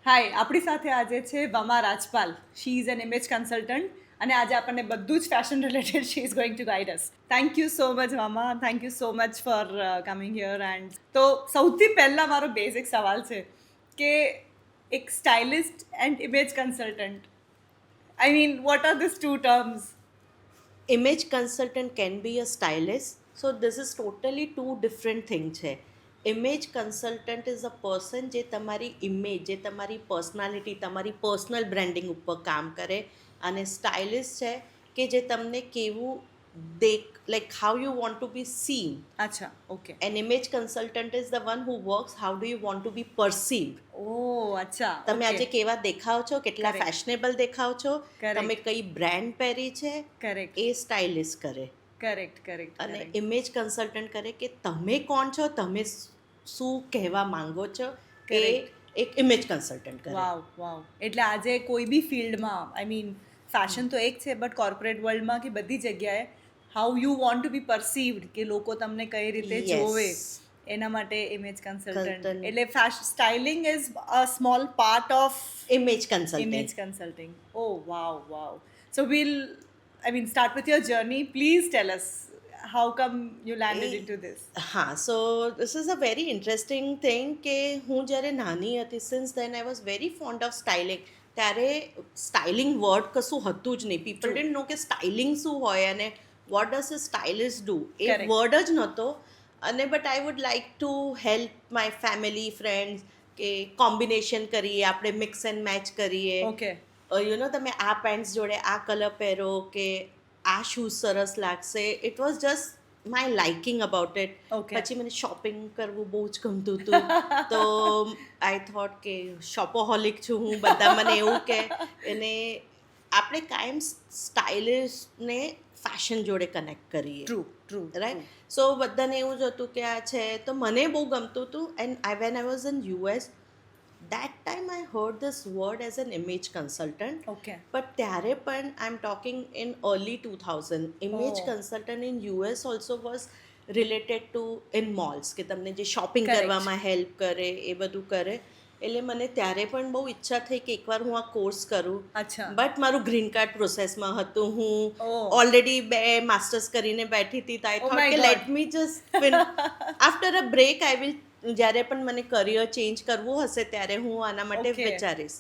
હાય, આપણી સાથે આજે છે Vama Rajpal. She is an image consultant અને આજે આપણને બધું જ fashion related she is going to guide us. Thank you so much Vama, thank you so much for coming here. And તો સૌથી પહેલાં મારો બેઝિક સવાલ છે કે એક stylist and image consultant, I mean what are these two terms? Image consultant can be a stylist. So this is totally two different things છે. Image consultant is a person જે તમારી ઇમેજ, જે તમારી personality, તમારી personal branding ઉપર કામ કરે. અને સ્ટાઇલિસ્ટ છે કે જે તમને કેવું like how you want to be seen. અચ્છા, okay. An image consultant is the one who works how do you want to be perceived. ઓ અચ્છા, તમે આજે ઓકે. કેવા દેખાવ છો, કેટલા Correct. ફેશનેબલ દેખાવ છો, Correct. તમે કઈ બ્રાન્ડ પહેરી છે, કરેક્ટ, એ સ્ટાઇલિસ્ટ કરે. કરેક્ટ, કરેક્ટ, અને કરેક્ટ. ઇમેજ કન્સલ્ટન્ટ કરે કે તમે કોણ છો, તમે શું કહેવા માંગો છો, એ Correct. એક ઇમેજ કન્સલ્ટન્ટ કરે. વાવ વાવ. એટલે આજે કોઈ બી ફિલ્ડમાં, આઈ મીન ફેશન તો એક છે, બટ કોર્પોરેટ વર્લ્ડમાં કે બધી જગ્યાએ હાઉ યુ વોન્ટ ટુ બી પરસીવ્ડ, કે લોકો તમને કઈ રીતે જોવે, યસ, એના માટે ઇમેજ કન્સલ્ટન્ટ. કન્સલ્ટન્ટ એટલે styling is a small part of image consulting. image consulting. Oh, wow, wow. So start with your journey. Please tell us how come you landed into this. હા, so this is a very interesting thing કે હું જ્યારે નાની હતી, since then I was very fond of styling. ત્યારે styling word કશું હતું જ નહીં. People True. ડિડન્ટ નો કે સ્ટાઇલિંગ શું હોય અને what does a stylist do, A Correct. Word જ નહોતો. અને but I would like to help my family friends કે કોમ્બિનેશન કરીએ, આપણે મિક્સ એન્ડ મેચ કરીએ. Okay. યુ નો તમે આ પેન્ટ્સ જોડે આ કલર પહેરો કે આ શૂઝ સરસ લાગશે. It was just my liking about it. Okay. પછી મને શોપિંગ કરવું બહુ જ ગમતું હતું. તો આઈ થોટ કે શોપોહોલિક છું હું, બધા મને એવું કે. એને આપણે કાયમ સ્ટાઇલિશને ફેશન જોડે કનેક્ટ કરીએ. True, true. રાઈટ. સો બધાને એવું જ હતું કે આ છે, તો મને બહુ ગમતું હતું. And when I was in US, that time I heard this word as an image consultant. Okay. But ત્યારે પણ I'm talking in early 2000. Image Oh. consultant in US also was related to in malls કે તમને જે shopping Correct. કરવામાં help કરે, એ બધું કરે. એટલે મને ત્યારે પણ બહુ ઈચ્છા થઈ કે એકવાર હું આ કોર્સ કરું. અચ્છા. બટ મારું ગ્રીન કાર્ડ પ્રોસેસમાં હતું. હું Oh. ઓલરેડી 2 માસ્ટર્સ કરીને બેઠી હતી. તો આઈ Oh થોટ my કે God. Let me just after a break I will, જ્યારે પણ મને કરિયર ચેન્જ કરવું હશે ત્યારે હું આના માટે Okay. વિચારીશ.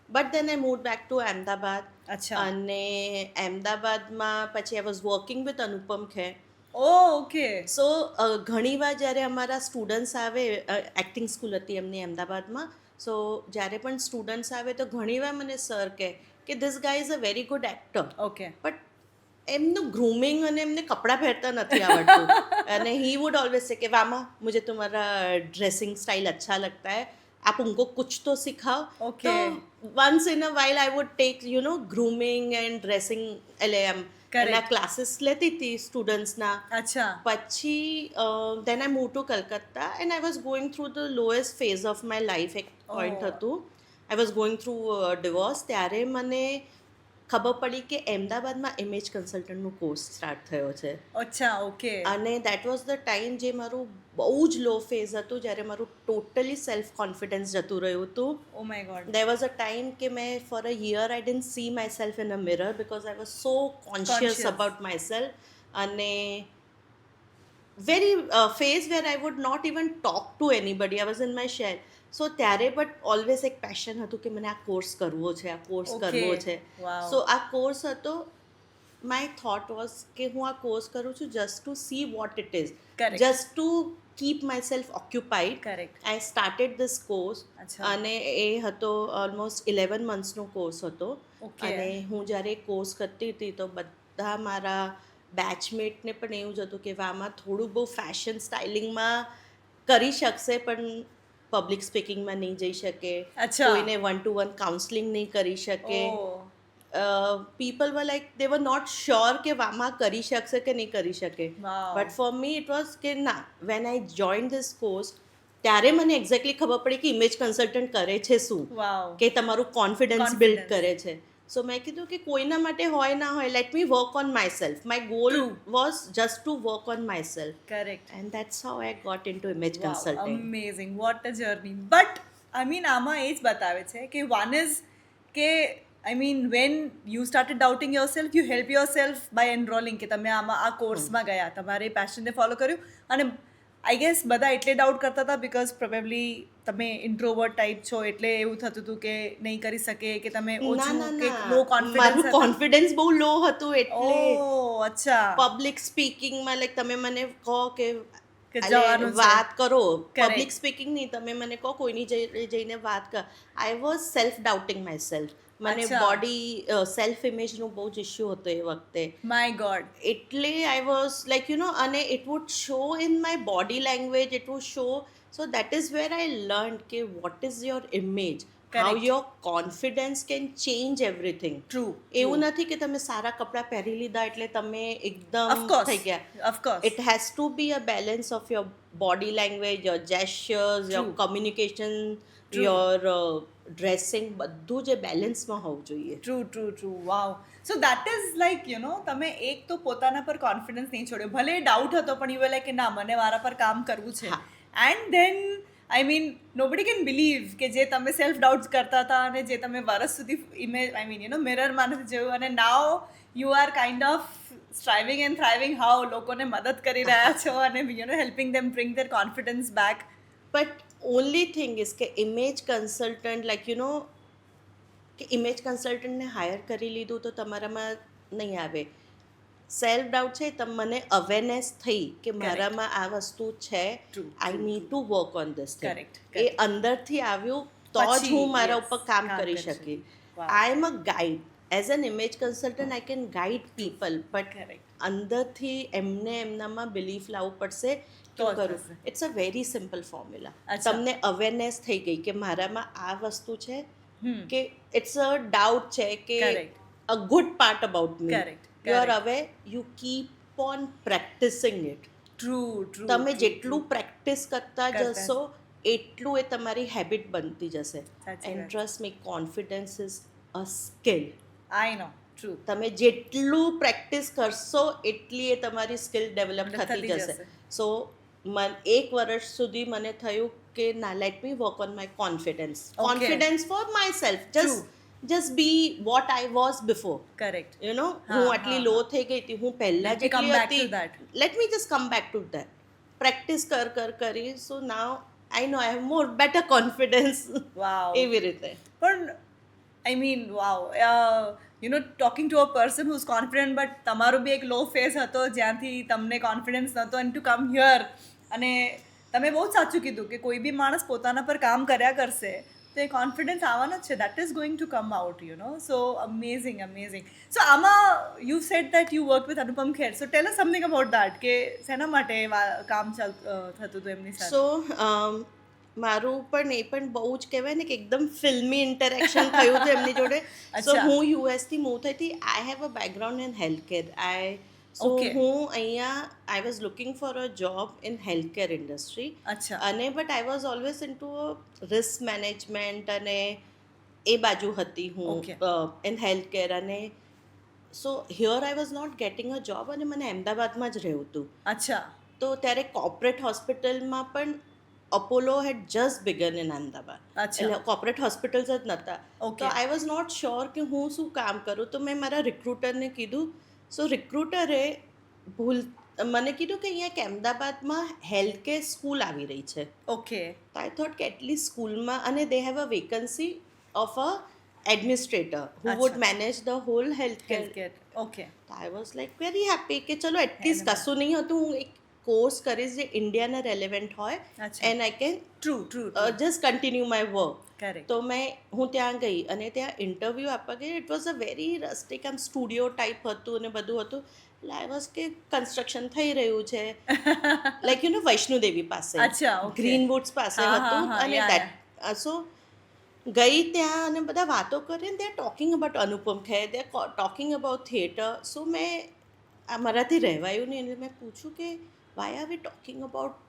But then I move back to Ahmedabad. અચ્છા. અને અમદાવાદમાં પછી I was working with Anupam Kher. Oh, okay. So ઘણીવાર જ્યારે અમારા સ્ટુડન્ટ્સ આવે, એક્ટિંગ સ્કૂલ હતી એમની અમદાવાદમાં. સો જ્યારે પણ સ્ટુડન્ટ્સ આવે તો ઘણીવાર મને સર કે this guys is a very good actor. Okay. But એમનું ગ્રૂમિંગ અને એમને કપડાં પહેરતા નથી આવડતું. અને ही वुड ऑलवेज से कि वामा मुझे तुम्हारा ड्रेसिंग स्टाइल अच्छा लगता है, आप उनको कुछ तो सिखाओ. Okay. तो once in a while I would take grooming and dressing, એટલે એમ Correct. એના ક્લાસીસ લેતી હતી સ્ટુડન્ટ્સના. અચ્છા. પછી then I move to Calcutta and I was going through the lowest phase of my life. એક પોઈન્ટ Oh. હતું, I was going through divorce. ત્યારે મને ખબર પડી કે અમદાવાદમાં ઇમેજ કન્સલ્ટન્ટનું કોર્સ સ્ટાર્ટ થયો છે. અચ્છા, ઓકે. અને દેટ વોઝ ધ ટાઈમ જે મારું બહુ જ લો ફેઝ હતું, જ્યારે મારું ટોટલી સેલ્ફ કોન્ફિડન્સ જતું રહ્યું હતું. Oh my God. there was a time કે મેં for a year I didn't see myself in a mirror because I was so conscious Conscious. about myself. અને very phase where I would not even talk to anybody. I was in my shell. સો ત્યારે but always એક passion હતું કે મને આ course કરવો છે, આ કોર્સ Okay. કરવો છે. Wow. સો આ કોર્સ હતો. માય થોટ વોઝ કે હું આ કોર્સ કરું છું just to see what it is, Correct. Just to keep myself occupied. Correct. I started this course. અચ્છા. અને એ હતો ઓલમોસ્ટ 11 મંથ્સનો કોર્સ હતો. Okay. અને હું જ્યારે કોર્સ કરતી હતી તો બધા મારા બેચમેટને પણ એવું જ હતું કે આમાં થોડું બહુ ફેશન સ્ટાઇલિંગમાં કરી શકશે પણ પબ્લિક સ્પીકિંગમાં નહીં જઈ શકે, અચ્છા. કોઈને 1-to-1 કાઉન્સલિંગ નહીં કરી શકે. Oh. People were like they were not sure કે વામાં કરી શકશે કે નહીં કરી શકે. Wow. But for me it was કે ના, when I join this course ત્યારે મને એક્ઝેક્ટલી ખબર પડી કે ઇમેજ કન્સલ્ટન્ટ કરે છે શું, Wow. કે તમારું કોન્ફિડન્સ બિલ્ડ Confidence. કરે છે. સો મેં કીધું કે કોઈના માટે હોય ના હોય, let me work on my self. My goal True. Was just to work on my self. Correct. And that's how I got in to image Wow, consulting. amazing. What a journey. But I mean આમાં એ જ બતાવે છે કે one is કે I mean when you started doubting your self you help your self by enrolling કે તમે આમાં આ કોર્સમાં ગયા તમારે પેશનને ફોલો કર્યું અને આઈ ગેસ બધા એટલે ડાઉટ કરતા હતા બિકોઝ પ્રોબેબલી તમે ઇન્ટ્રોવર્ટ ટાઈપ છો એટલે એવું થતું હતું કે નહીં કરી શકે કે તમે ના ઓછું ના કે ના લો મારું કોન્ફિડન્સ કોન્ફિડન્સ બહુ લો હતું એટલે ઓહ અચ્છા પબ્લિક સ્પીકિંગમાં લાઈક તમે મને કહો કે કે અલે જવાનું છે. વાત કરો Correct. પબ્લિક સ્પીકિંગ નહીં તમે મને કહો કોઈની જઈને વાત કર I was self doubting my self મને અચ્છા. બોડી સેલ્ફ ઇમેજનું બહુ જ ઇશ્યુ હતો એ વખતે માય ગોડ એટલે આઈ વોઝ લાઈક અને it would show in my body language it would show so that is where I learn કે what is your image how Correct. Your confidence can change everything true એવું નથી કે તમે સારા કપડાં પહેરી લીધા એટલે તમે એકદમ ઓફકોર્સ થઈ ગયા of course it has to be a balance of your body language, your gestures, your True. communication, True. your dressing બધું જે બેલેન્સમાં હોવું જોઈએ true wow so that is like તમે એક તો પોતાના પર કોન્ફિડન્સ નહીં છોડ્યો ભલે ડાઉટ હતો પણ યુ લાઈક કે ના મને મારા પર કામ કરવું છે હા. And then I mean nobody can believe કે જે તમે સેલ્ફ ડાઉટ કરતા હતા અને જે તમે વર્ષ સુધી ઇમેજ આઈ મીન મિરરમાં નથી જોયું અને now you are kind of striving and thriving how લોકોને મદદ કરી રહ્યા છો અને helping them bring their confidence back but only thing is કે ઇમેજ કન્સલ્ટન્ટ લાઈક કે ઇમેજ કન્સલ્ટન્ટને હાયર કરી લીધું તો તમારામાં નહીં આવે સેલ્ફ ડાઉટ છે મને અવેરનેસ થઈ કે મારામાં આ વસ્તુ છે True, I true, need to work on this Correct, એ correct. અંદરથી આવ્યું તો જ પછી, હું મારા yes, ઉપર કામ કામ કરી કરી શકી શકું. Wow. I am a guide as an image consultant I can guide people but Correct. અંદરથી એમને એમનામાં બિલીફ લાવવું પડશે તો કે જ કરું થશે. It's a very simple formula અચ્છા. તમને અવેરનેસ થઈ ગઈ કે મારામાં આ વસ્તુ છે હમ કે ઇટ્સ અ ડાઉટ છે કે Correct. A good part about me Correct, you are correct. અવે you keep on practising it true તમે જેટલું પ્રેક્ટિસ કરતા કરતા જશો એટલું એ તમારી હેબિટ બનતી જશે સાચી એન્ડ વાત. Trust me confidence is a skill I know true તમે જેટલું પ્રેક્ટિસ કરશો એટલી એ તમારી સ્કિલ ડેવલપ Develop થતી થતી જશે જશે. સો એક વર્ષ સુધી મને થયું કે ના late me work on my confidence Okay. Confidence for my self True. Just B what I was before correct હું હા, આટલી હા, લો હા. થઈ ગઈ હતી હું પહેલા Let me come જેટલી back to હતી that. Let me just come back to that practice કરી so now I know I have more better confidence wow એવી રીતે પણ I mean wow talking to a person whose confident but તમારો બી એક લો face હતો જ્યાંથી તમને કોન્ફિડન્સ નહોતો એન્ડ ટુ કમ હિયર અને તમે બહુ જ સાચું કીધું કે કોઈ બી માણસ પોતાના પર કામ કર્યા કરશે તો એ કોન્ફિડન્સ આવવાનો જ છે that is going to come out so amazing so આમાં you said that you work with Anupam Kher so tell us something about that કે શેના માટે કામ થતું હતું એમની સાથે સો મારું પણ એ પણ બહુ જ કહેવાય ને કે એકદમ ફિલ્મી ઇન્ટરેક્શન થયું હતું એમની જોડે સો અચ્છા. હું યુએસથી મૂવ થઈ હતી I have a background in health care so Okay. હું અહીંયા I was looking for a job in health care industry અચ્છા અને but I was always into risk management અને એ બાજુ હતી હું Okay. ઇન હેલ્થ કેર અને so here I was not getting a job અને મને અમદાવાદમાં જ રહેવું હતું અચ્છા તો ત્યારે કોર્પોરેટ હોસ્પિટલમાં પણ Apollo had just begun in Ahmedabad અચ્છા. એટલે કોર્પોરેટ હોસ્પિટલ્સ જ નહોતા Okay. તો આઈ વોઝ નોટ શ્યોર કે હું શું કામ કરું તો મેં મારા રિક્રુટરને કીધું સો રિક્રુટરે મને કીધું કે અહીંયા કે અમદાવાદમાં હેલ્થ કેર સ્કૂલ આવી રહી છે ઓકે તો આઈ થોટ કે એટલીસ્ટ સ્કૂલમાં અને they have a vacancy of a administrator who would અચ્છા. Manage the whole health care health care okay તો I was like very happy કે ચલો એટલીસ્ટ એનામાં. કશું નહીં હતું હું એક કોર્સ કરીશ જે ઇન્ડિયાને રેલેવન્ટ હોય અચ્છા. And I can true just continue my work correct તો હું ત્યાં ગઈ અને ત્યાં ઇન્ટરવ્યૂ આપવા ગઈ it was a very rustic આમ સ્ટુડિયો ટાઈપ હતું અને બધું હતું એટલે આઈ વોઝ કે કન્સ્ટ્રક્શન થઈ રહ્યું છે લાઈક વૈષ્ણોદેવી પાસે અચ્છા, okay. ગ્રીન વુડ્સ પાસે હા, હા, હતું હા, અને yeah, દેટ સો ગઈ ત્યાં અને બધા વાતો કરે they are talking about Anupam Kher they are talking about theatre so મારાથી રહેવાયું નહીં એટલે મેં પૂછ્યું કે why are we talking about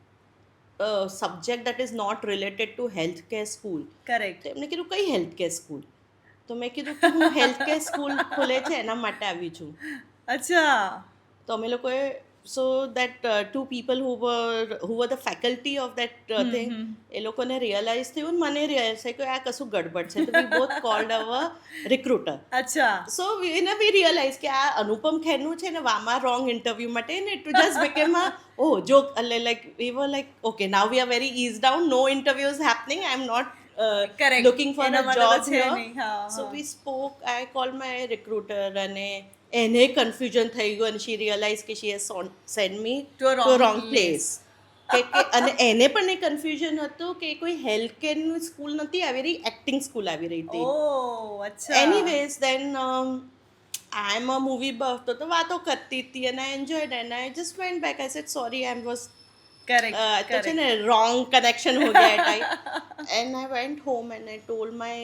subject that is not related to health care school correct તો એમને કીધું કઈ હેલ્થ કેર સ્કૂલ તો મેં કીધું કે હું હેલ્થ કેર સ્કૂલ ખુલે છે એના માટે આવી છું અચ્છા તો અમે લોકોએ so that two people who were the faculty of that thing, એ લોકોને રિયલાઇઝ થયું ને મને રિયલાઇઝ થયું કે આ કશું ગડબડ છે, તો વી બોથ કોલ્ડ અવર રિક્રુટર. અચ્છા સો વી રિયલાઇઝ કે આ અનુપમ ખેરનું છે ને વામા રોંગ ઇન્ટરવ્યૂ માટે ને it just became a joke. Like we were like okay now we are very is down, no interviews happening, I am not Correct. looking for એના a માટે તો job છે here. નહીં. હા, So હા. we spoke, I called my recruiter અને એને confusion થઈ ગયું અને she realized કે she has sent me To a to a wrong wrong place. place. અને એને પણ એ કન્ફ્યુઝન હતું કે કોઈ હેલ્થ કેરની સ્કૂલ નથી આવી રહી, એક્ટિંગ સ્કૂલ આવી રહી હતી. ઓહ અચ્છા Anyways, then I am a movie buff, તો વાતો કરતી હતી and I enjoyed and I just went back. I said sorry, I was correct તો છે ને wrong connection हो गया type. And I went home and I told my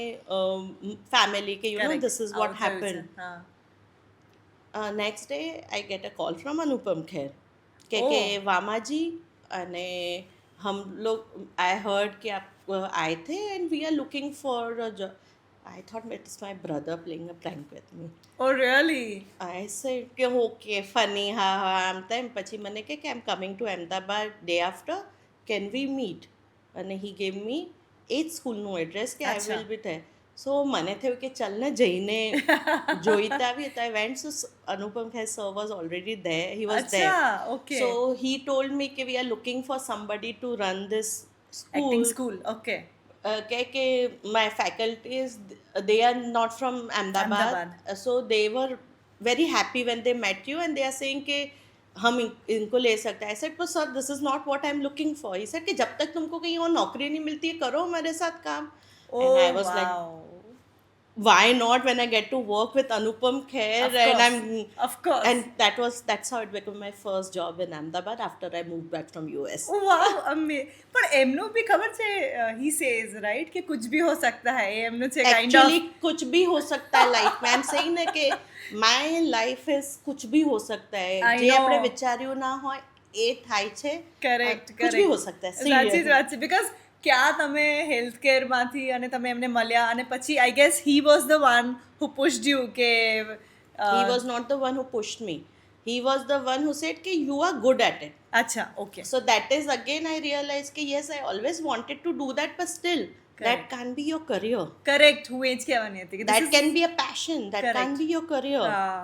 family કે you know this is what happened. Next day I get a call from Anupam Kher કે वामाजी અને हम लोग I heard कि आप आए थे and we are looking for a job. I thought it's my brother playing a prank with me. Oh really I said કે okay funny હા આમ તેમ. પછી મને કે I'm coming to Ahmedabad day after, can we meet? અને he gave me એ જ સ્કૂલનું એડ્રેસ કે I અચ્છા. will be there. So મને થયું કે ચાલ ને જઈને જોઈતા આવી. તો I went, so Anupam Kher sir was already there, he was there. અચ્છા okay So he told me કે we are looking for somebody to run this school. Acting school okay કે my faculties they are not from Ahmedabad. Ahmedabad. So they were very happy when they met you and they are saying कि हम इनको ले सकते हैं. I said but sir this is not what I'm looking for. He said कि जब तक तुमको कहीं और नौकरी नहीं मिलती है करो मेरे साथ काम. ઓ And I was like why not when I get to work with Anupam Kher and I'm of course and that's how it became my first job in Ahmedabad after I moved back from US. ઓ વાવ અમે પણ એમનું બી ખબર છે he says right કે कुछ भी हो सकता है એ એમનું છે કાઇન્ડ Actually ઓફ कुछ भी हो सकता है लाइफ में. I'm saying ना कि my life is कुछ भी हो सकता है. I જે know. આપણે વિચાર્યું ના હોય એ થાય છે. કરેક્ટ कुछ भी हो सकता है. સાચી જ Seriously. વાત છે બિકોઝ ક્યાં તમે હેલ્થ કેરમાંથી અને તમે એમને મળ્યા અને પછી I guess he was the one who pushed you કે He was not the one who pushed me. He was the one who said कि you are good at it. અચ્છા okay So that is again I realized कि yes I always wanted to do that but still that Correct. can't be your career. Correct હું એ જ કહેવાની હતી કે this That is- can be a passion. That Correct. can't be your career. હા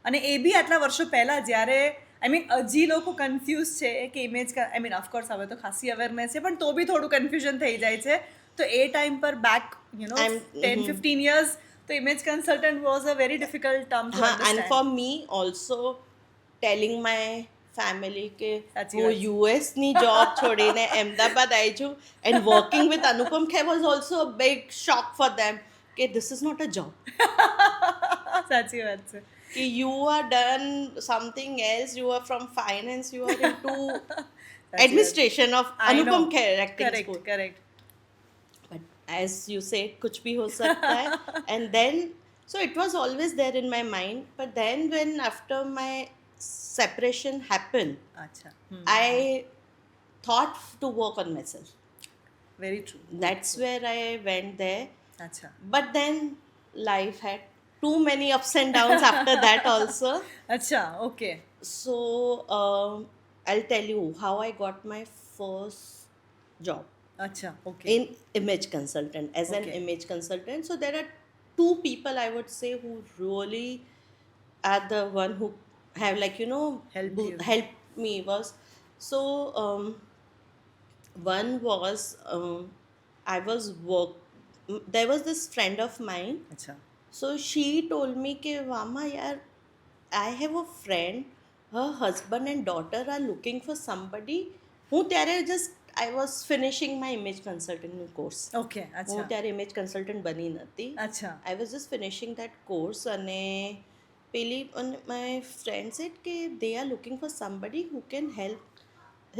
અને એ બી આટલા વર્ષો પહેલા જ્યારે આઈ મીન હજી લોકો કન્ફ્યુઝ છે કે ઇમેજ આઈ મીન ઓફકોર્સ હવે તો ખાસી અવેરનેસ છે પણ તો બી થોડું કન્ફ્યુઝન થઈ જાય છે તો એ ટાઈમ પર back you know I'm- 10-15 years તો image consultant was a very difficult term to and understand for me also telling my family કે સાચી હું વાત છે. US ની જોબ છોડીને અમદાવાદ આવી છું and working with Anupam Kher was also a big shock for them કે this is not a job. સાચી વાત છે કે you are done something else, you are from finance, you are into administration of Anupam Kher acting correct school. Correct But as you say, कुछ भी हो सकता है. And then, so it was always there in my mind. But then when after my separation happened, અચ્છા I thought to work on myself. Very true That's where I went there. અચ્છા But then life had too many ups and downs after that also. અચ્છા okay So I'll tell you how I got my first job. અચ્છા okay In image consultant, as an Okay. image consultant. So there are two people I would say who really are the one who have like Helped who you. helped me was so one was I was there was this friend of mine. અચ્છા So she told me कि Vama yaar, I have a friend, her husband and daughter are looking for somebody. હું ત્યારે just I was finishing my image consulting course. Okay અચ્છા હું ત્યારે image consultant બની નથી. અચ્છા I was just finishing that course અને પેલી my friend said કે they are looking for somebody who can help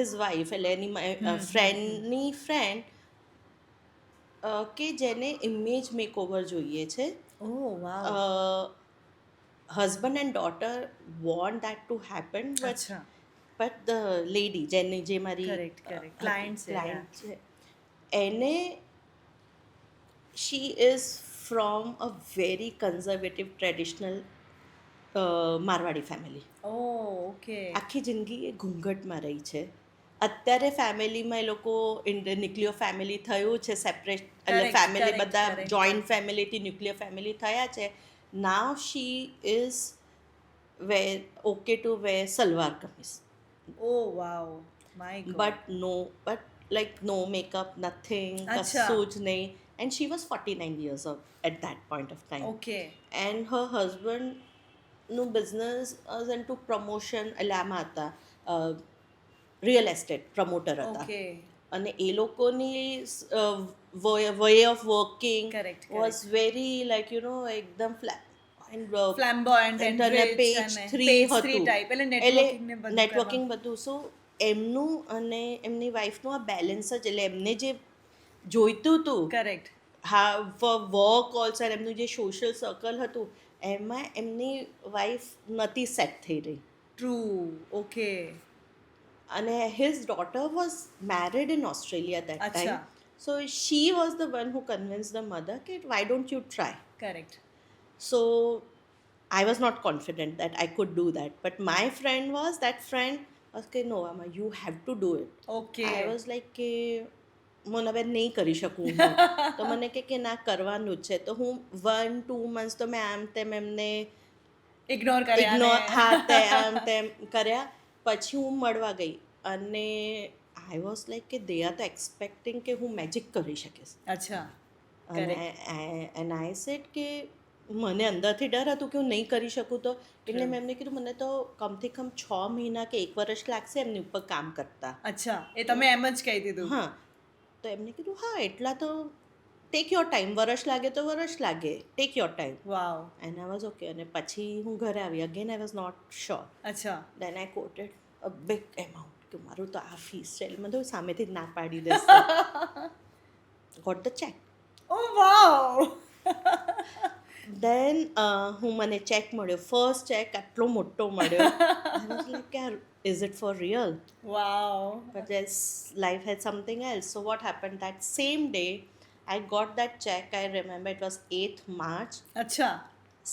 his wife એટલે એની ફ્રેન્ડની ફ્રેન્ડ કે જેને ઇમેજ મેકઓવર જોઈએ છે. ઓ વાવ Husband and daughter want that to happen but અચ્છા the lady જે મારી Correct, correct. Client છે, client છે એને she is from a very conservative traditional Marwari family. Oh okay. આખી જિંદગી એ ઘૂંઘટમાં રહી છે. અત્યારે ફેમિલીમાં એ લોકો ન્યુક્લિયર ફેમિલી થયું છે, સેપરેટ એટલે Correct, ફેમિલી correct, બધા correct, જોઈન્ટ ફેમિલીથી ન્યુક્લિયર ફેમિલી થયા છે. Now she is okay to wear salwar kameez, oh wow, my god. But like no makeup, nothing, અચ્છા. કશું જ નહીં. And she was 49 years old at that point of time. Okay. And her હસબન્ડનું business was in to promotion, એટલે આમાં હતા real estate promoter હતા. Okay. અને એ લોકોની way of working Correct, was very like એકદમ Flamboyant and rich પેજ અને 3 page 3 હતું. type. એટલે networking ને બધું નેટવર્કિંગ બધું. સો એમનું અને એમની વાઈફનું આ બેલેન્સ જ, એટલે એમને જે જોઈતું હતું કરેક્ટ. હા ફોર વર્ક ઓલ્સો, એમનું જે સોશિયલ સર્કલ હતું એમાં એમની વાઈફ નથી સેટ થઈ રહી. ટ્રુ. ઓકે. અને his daughter was married in Australia that અચ્છા. Time. So she was the one who convince the mother કે why don't you try. Correct. So I was not confident that I could do that. But my friend was, okay, no, Amma, you have to do it. Okay. I was like, કે મને હવે નહીં કરી શકું હું. તો મને કે ના કરવાનું જ છે. તો હું 1-2 months તો મેં આમ તેમ એમને ઇગ્નોર કર્યા ઇગ્નોર, ને. હા આમ તેમ કર્યા. પછી હું મળવા ગઈ અને આઈ વોઝ લાઈક કે દે આર તો એક્સપેક્ટિંગ કે હું મેજિક કરી શકીશ. અચ્છા. અને એન્ડ આઈ સેડ કે મને અંદરથી ડર હતું કે હું નહીં કરી શકું. તો એટલે મેં એમને કીધું મને તો કમથી કમ 6 મહિના કે 1 વર્ષ લાગશે એમની ઉપર કામ કરતા. અચ્છા, એ તમે એમ જ કહી દીધું. હા, તો એમને કીધું હા એટલા તો ટેક યોર ટાઈમ, વર્ષ લાગે તો વર્ષ લાગે, take your time. Wow. And I was okay. અને પછી હું ઘરે આવી, again I was not sure. અચ્છા. Then I quoted a big amount કે મારું તો આ ફીસ છે. એટલે મને તો સામેથી જ ના પાડી દેશે. Got the cheque. Oh wow. Then મને ચેક મળ્યો, ફર્સ્ટ ચેક આટલો મોટો મળ્યો. આઈ વોઝ લાઈક યાર, is it for real? Wow. But yes, life had something else. So what happened that same day, I got that check. I remember it was 8th March. અચ્છા.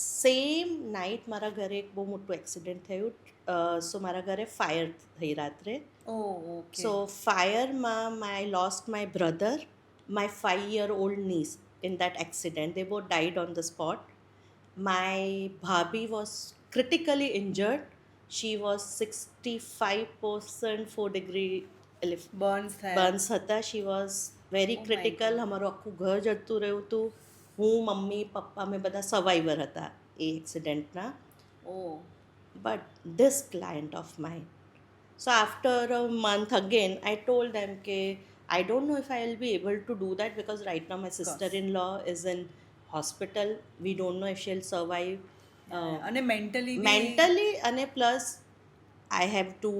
Same night મારા ઘરે એક બહુ મોટું accident થયું. સો મારા ઘરે ફાયર થઈ રાત્રે. Oh okay. સો ફાયરમાં I lost my brother, my 5-year-old niece in that accident. They both died on the spot. My bhabhi was critically injured. She was 65% 4-degree burns થયા. બર્ન્સ હતા. She was very Oh my critical. God. અમારું આખું ઘર જતું રહ્યું હતું. હું, mummy, પપ્પા, અમે બધા સર્વાઈવર હતા એ એક્સિડન્ટના. ઓ. But this client of mine, so after a month again, I told them કે I don't know if I will be able to do that because right now my sister-in-law is in hospital. We don't know if she'll survive. અને mentally Mentally, and plus I have to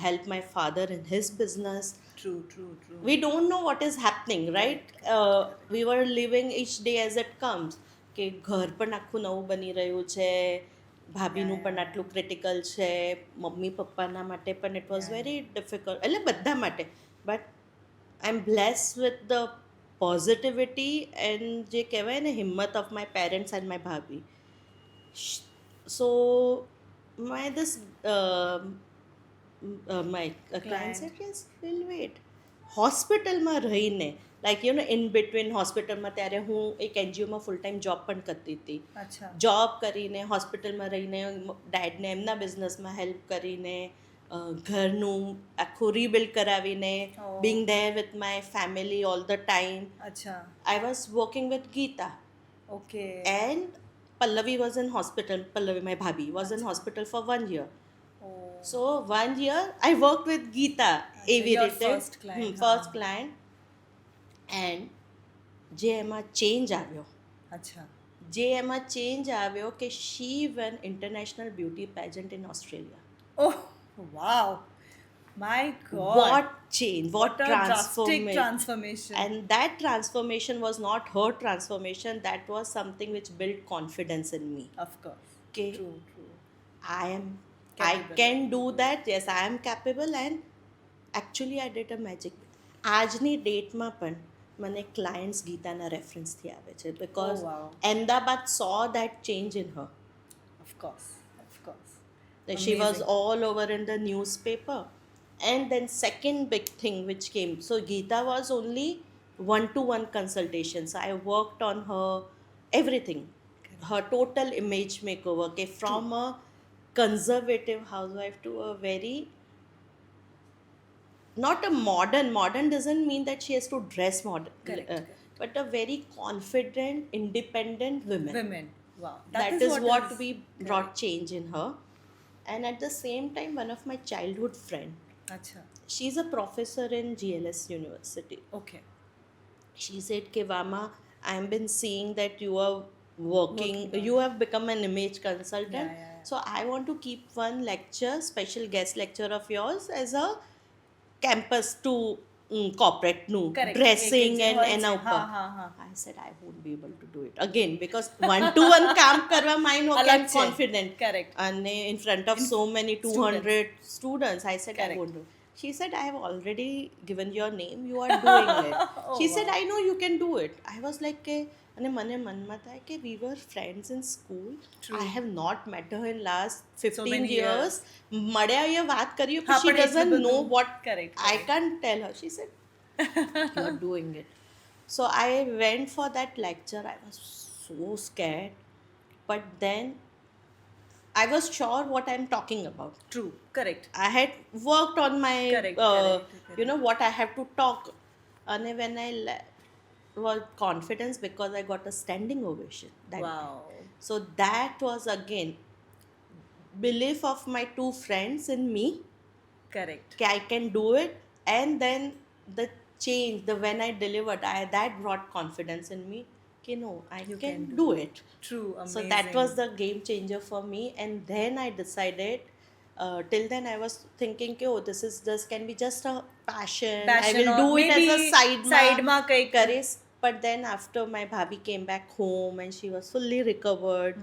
help my father in his business. True true true. We don't know what is happening, right? We were living each day as it comes. કે ઘર પણ આખું નવું બની રહ્યું છે, ભાભીનું પણ આટલું ક્રિટિકલ છે, મમ્મી પપ્પાના માટે પણ ઇટ વોઝ વેરી ડિફિકલ્ટ, એટલે બધા માટે. But I am bless with the positivity and જે કહેવાય ને હિંમત of my parents and my ભાભી. So my this my client said yes, we'll wait. હોસ્પિટલમાં રહીને લાઈક ઇન બિટવીન હોસ્પિટલમાં, ત્યારે હું એક એનજીઓમાં ફૂલ ટાઈમ જોબ પણ કરતી હતી. અચ્છા. જોબ કરીને હોસ્પિટલમાં રહીને ડેડને એમના બિઝનેસમાં હેલ્પ કરીને, ઘરનું આખું રીબિલ્ડ કરાવીને, Oh. Being there with my family all the time. અચ્છા. I was working with Geeta. Okay. And Pallavi was in hospital. Pallavi, my bhabhi, was in hospital for 1 year. Oh. So 1 year I worked with Geeta. એવી your રીતે first client, first હા. Client. And જે એમાં change આવ્યો, અચ્છા. કે she won international beauty pageant in Australia. Oh wow. My god. What change, what a drastic transformation. transformation. And that transformation was not her transformation, that was something which built confidence in me. Of course. Okay. True, true. I Capable. can do that. Yes, I am capable. And actually I did a magic. આજની ડેટમાં પણ મને clients ગીતાના રેફરન્સથી આવે છે, because Oh, wow. Ahmedabad so that change in her. Of course. She was Amazing. all over in the newspaper. And then second big thing which came. So Geeta was only one-to-one consultations. I worked on her everything, her total image makeover. Okay, from a conservative housewife to a very not a modern doesn't mean that she has to dress modern, Correct, correct. but a very confident, independent woman. Women. Wow. That is what is- we brought change in her. And at the same time, one of my childhood friend, Acha. she's a professor in GLS University. Okay. She said, Kevama, I've been seeing that you are working you have become an image consultant. Yeah. So I want to keep one lecture, special guest lecture of yours as a campus to corporate no Correct. dressing એક જે and હોય એના છે. ઉપર. હા, હા. I said I won't be able to do it again because one to one કામ કરવા માં I અલગ am છે. confident. Correct. And in front of so many 200 students, I said I Correct. won't do it. She said, I have already given your name, you are doing it. She said, I know you can do it. I was like, અને મને મનમાં થાય કે we were friends in school. True. I have not met her in last 15 many years. મળ્યા એ વાત કર્યું હા, she પણ એટલું doesn't know બધું- what Correct, I can't tell her. She said, you are doing it. So I went for that lecture. I was so scared. But then I was sure what I'm talking about. True. Correct. I had worked on my, Correct. you know, what I have to talk. And when I was confidence because I got a standing ovation. That Wow. So that was again belief of my two friends in me. Correct. Okay, I can do it. And then the change, the when I delivered, that brought confidence in me. Okay, no, I You can can do it. True. So Amazing. that was the game changer for me. And then I decided, till then I was thinking, oh, this can be just a passion. Passion I will or do it as a maybe side side માં કંઈક. કરીશ. But then after my bhabhi came back home and she was fully recovered,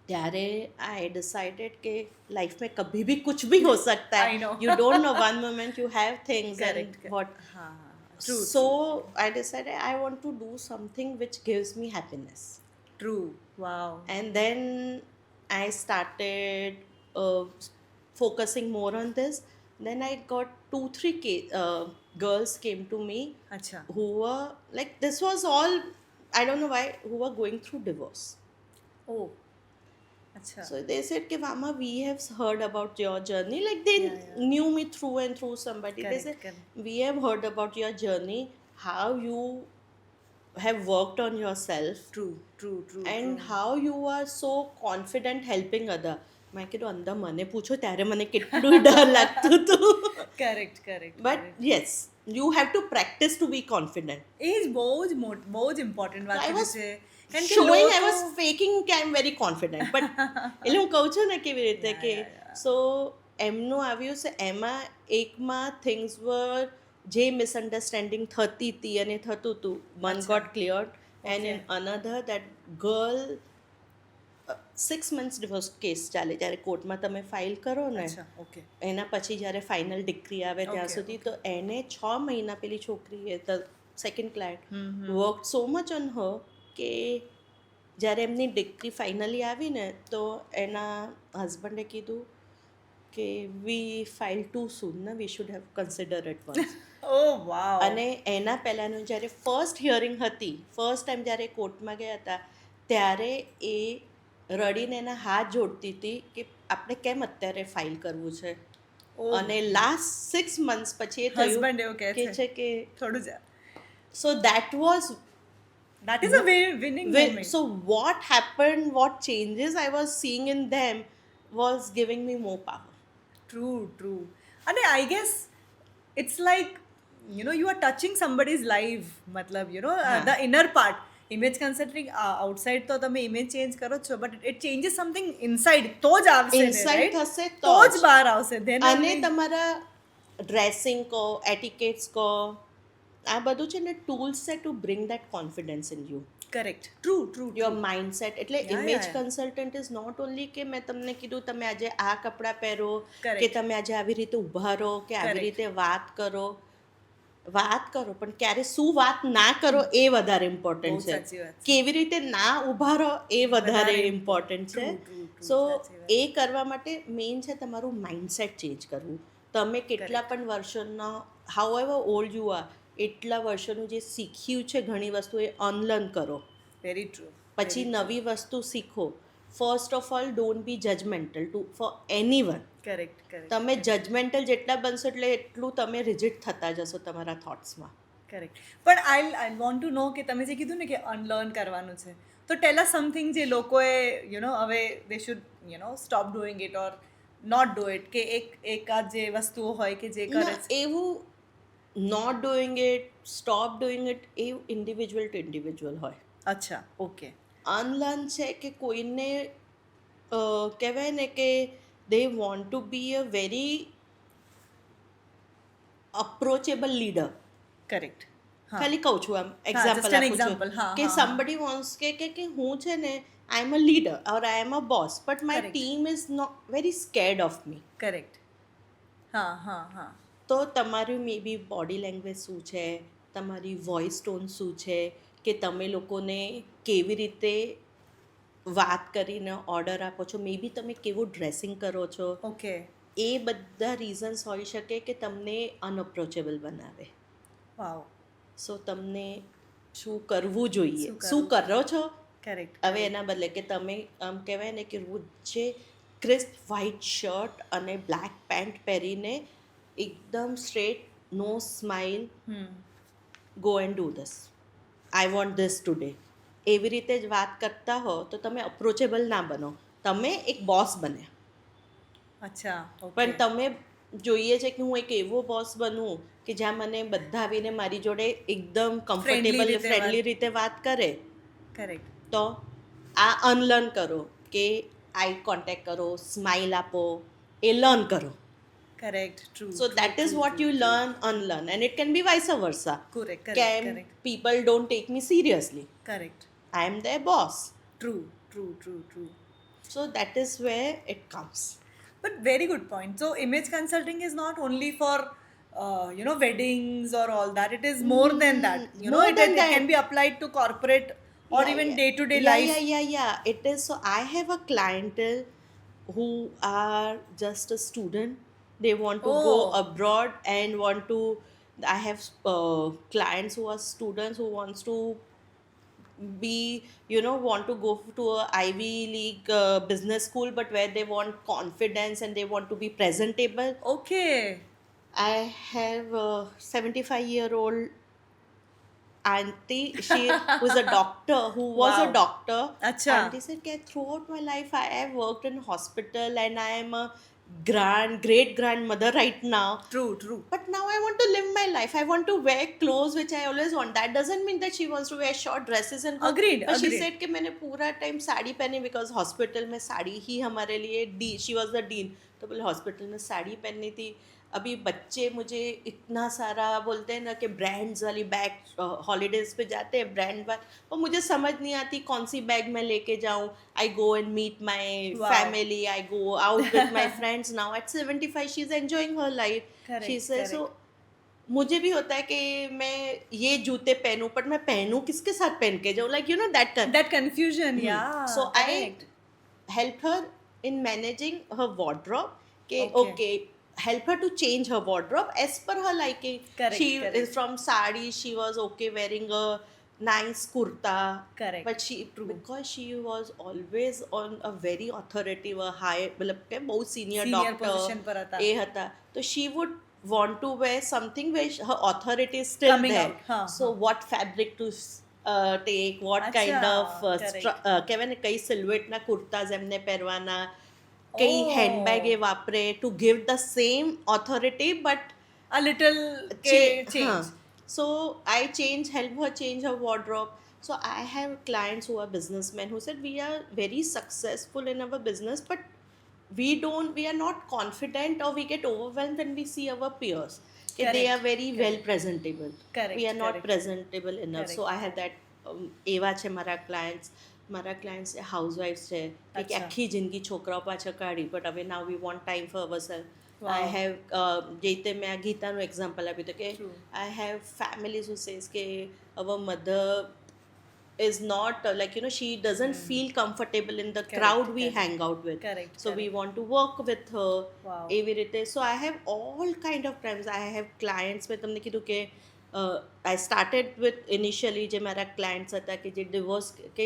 ત્યારે I decided કે life में कभी भी कुछ भी हो सकता I है. know. You don't know one moment you have things Correct. and what. હા. True. So I decided I want to do something which gives me happiness. True. Wow. And then I started focusing more on this. Then I got 2-3 girls came to me અચ્છા. who were like, this was all, I don't know why, who were going through divorce. Oh. અચ્છા. So they said, "Ke Mama, we have heard about your journey." Like they knew me through and through somebody. Correct, They said, correct. "We have heard about your journey, how you have worked on yourself, True. and how you are so confident helping other." મેં કીધું અંદર મને પૂછો ત્યારે મને કેટલું ડર લાગતું હતું. Correct. But yes, you have to practice to be confident. એ જ બહુ જ ઇમ્પોર્ટન્ટ વાત I કીધી was છે. કારણ કે showing I લોકો- was faking કે I'm very confident. But એટલે હું કહું છું ને કેવી રીતે કે so એમનું આવ્યું છે એમાં એકમાં things were જે મિસઅન્ડરસ્ટેન્ડિંગ થતી હતી અને થતું હતું one got cleared and in another that girl 6 months divorce case ચાલે જ્યારે કોર્ટમાં તમે ફાઇલ કરો ને અચ્છા. ઓકે. એના પછી જ્યારે ફાઇનલ ડિગ્રી આવે ત્યાં Okay, સુધી તો એને 6 મહિના પેલી છોકરીએ the second client work so much on her કે જ્યારે એમની ડિગ્રી ફાઇનલી આવી ને તો એના હસબન્ડે કીધું કે વી ફાઇલ ટુ સૂન ને we should have consider it once. Oh wow. અને એના પહેલાંનું જ્યારે ફર્સ્ટ હિયરિંગ હતી, ફર્સ્ટ ટાઈમ જ્યારે કોર્ટમાં ગયા હતા ત્યારે એ રડીને એના હાથ જોડતી હતી કે આપણે કેમ અત્યારે ફાઇલ કરવું છે. અને લાસ્ટ 6 months પછી એ થયું હસબન્ડ એવું કહે કે છે છે કે થોડું જ so that was that is a winning moment. so what happened, what changes I was seeing in them was giving me more power. True. And I guess it's like, you know, you are touching somebody's life. matlab, you know, the inner part. Image consulting outside તો તમે image change કરો છો, but it changes something inside. તો જ આવશે ને, Inside right? થશે તો તો જ બહાર આવશે. Then અને only- તમારા ડ્રેસિંગ કહો, એટિકેટ્સ કહો, આ બધું છે ને ટૂલ્સ છે to bring that confidence in you. Correct. True. Your mindset. એટલે Yeah, image yeah. Consultant is not only કે મેં તમને કીધું તમે આજે આ કપડાં પહેરો Correct. કે તમે આજે આવી રીતે ઊભા રહો કે આવી Correct. રીતે વાત કરો. વાત કરો પણ ક્યારે શું વાત ના કરો એ વધારે ઇમ્પોર્ટન્ટ બહુ છે. સાચી વાત છે. કેવી રીતે ના ઊભા રહો એ વધારે ઇમ્પોર્ટન્ટ છે. True, true, true. સો સાચી વાત. એ કરવા માટે મેઇન છે તમારું માઇન્ડસેટ ચેન્જ કરવું. તમે કેટલા Correct. પણ વર્ષોના how ever old you are એટલા વર્ષોનું જે શીખ્યું છે ઘણી વસ્તુ એ અનલર્ન કરો. Very true. પછી Very નવી true. વસ્તુ શીખો. First of all don't be judgmental to for anyone. Correct, correct. તમે જજમેન્ટલ જેટલા બનશો એટલે એટલું તમે રિજિટ થતા જશો તમારા થોટ્સમાં. કરેક્ટ પણ આઈ વોન્ટ ટુ નો કે તમે જે કીધું ને કે અનલર્ન કરવાનું છે તો ટેલ અસ સમથિંગ જે લોકોએ હવે they should stop doing it or not do it કે એકાદ જે વસ્તુઓ હોય કે જે કરે ના છે. એવું not doing it stop doing it એવું ઇન્ડિવિજ્યુઅલ ટુ ઇન્ડિવિજ્યુઅલ હોય. અચ્છા ઓકે અનલર્ન છે કે કોઈને કહેવાય ને કે they want to be a very approachable leader. Correct ખાલી કહું છું આમ just એક્ઝામ્પલ an આપું example. છું હા, કે હા, somebody wants કે હું છે ને I am a leader or I am a boss but my Correct. Team is not very scared of me. Correct હા હા હા તો તમારું મે બી બોડી લેંગ્વેજ શું છે, તમારી વોઇસ ટોન શું છે, કે તમે લોકોને કેવી રીતે વાત કરીને ઓર્ડર આપો છો, મે બી તમે કેવું ડ્રેસિંગ કરો છો, ઓકે એ બધા રીઝન્સ હોઈ શકે કે તમને અનઅપ્રોચેબલ બનાવે. વાવ સો તમને શું કરવું જોઈએ, શું શું કરવું કરો છો. કરેક્ટ હવે એના બદલે કે તમે આમ કહેવાય ને કે રોજે ક્રિસ્પ વ્હાઇટ શર્ટ અને બ્લેક પેન્ટ પહેરીને એકદમ straight no smile go and do this, I want this today, એવી રીતે જ વાત કરતા હો તો તમે અપ્રોચેબલ ના બનો, તમે એક બોસ બને. અચ્છા ઓકે પણ તમે જોઈએ છે કે હું એક એવો બોસ બનું કે જ્યાં મને બધા આવીને મારી જોડે એકદમ કમ્ફર્ટેબલ રીતે ફ્રેન્ડલી રીતે વાત કરે, કરેક્ટ તો આ અનલર્ન કરો કે આઈ કોન્ટેક્ટ કરો, સ્માઇલ આપો, એ લર્ન કરો. Correct true So that is what you learn, unlearn, and it can be vice versa. Correct, Can correct. people don't take me seriously? Correct. I am their boss. True. So that is where it comes. But very good point. So image consulting is not only for weddings or all that. It is more than that. More than it that. can be applied to corporate or Yeah, even yeah. day-to-day Yeah, life. Yeah. It is. So I have a clientele who are just a student. They want to go Oh. abroad and want to. I have clients who are students who wants to be, want to go to a Ivy League business school, but where they want confidence and they want to be presentable. Okay. I have a 75-year-old auntie, she was a doctor, who was Wow. a doctor. Acha. Auntie said, throughout my life, I have worked in hospital and I am a great grandmother right now. True. But now I want to live my life. I want to wear clothes which I always want. That doesn't mean that she wants to wear short dresses and go. Agreed, But she agreed. said कि मैंने पूरा time sari पहनी because hospital में साड़ी ही हमारे लिए she was the dean. तो बोले hospital में साड़ी पहननी थी. अभी बच्चे मुझे इतना सारा बोलते हैं ना कि ब्रांड्स वाली बैग हॉलीडेज पे जाते हैं ब्रांड बैग, और मुझे समझ नहीं आती कौन सी बैग मैं लेके जाऊँ. I go and meet my Wow. Family, I go out with my friends. Now at 75 she is enjoying her life. Correct, she say so correct. मुझे भी होता है कि मैं ये जूते पहनूं, पर मैं पहनूं किसके साथ पहन के जाऊँ, like that That confusion, yeah. So correct. I help her in managing her wardrobe. Okay. Help her to change her wardrobe as per her liking. Correct, She correct. is from sari, she was okay wearing a nice kurta. Correct. But because she was always on a very authoritative, a high, मतलब के बहुत senior Senior doctor position पर હતા. એ હતા. So she would want to wear something where her authority is still Coming there. out, हाँ, So what fabric to take, what kind અચ્છા, of correct. કહેવાય ને કઈ સિલ્હુએટના કુર્તાઝ એમને પહેરવાના, કઈ Oh. હેન્ડબેગ એ વાપરે to give the same authority but A little change. So I help her change her wardrobe. So I have clients who are businessmen who said we are very successful in our business, but we are not confident, or we get overwhelmed when we see our peers. Okay, they Correct, are very well presentable. Correct, We are not correct. presentable enough. So Correct. I have that એવા છે મારા clients housewife છે કે અચ્છા. આખી જિંદગી છોકરાઓ પાછળ કાઢી, બટ હવે now we want time for ourself. Wow. I have જે રીતે મેં આ ગીતાનું એક્ઝામ્પલ આપ્યું હતું કે True. I have families who says કે અવર mother is not like she doesn't feel comfortable in the crowd we correct. hang out with. Correct, So we correct. want to work with her. Wow. એવી રીતે so I have all kind of times I have clients મેં તમને કીધું કે I started with initially જે મારા clients હતા કે જે divorce કે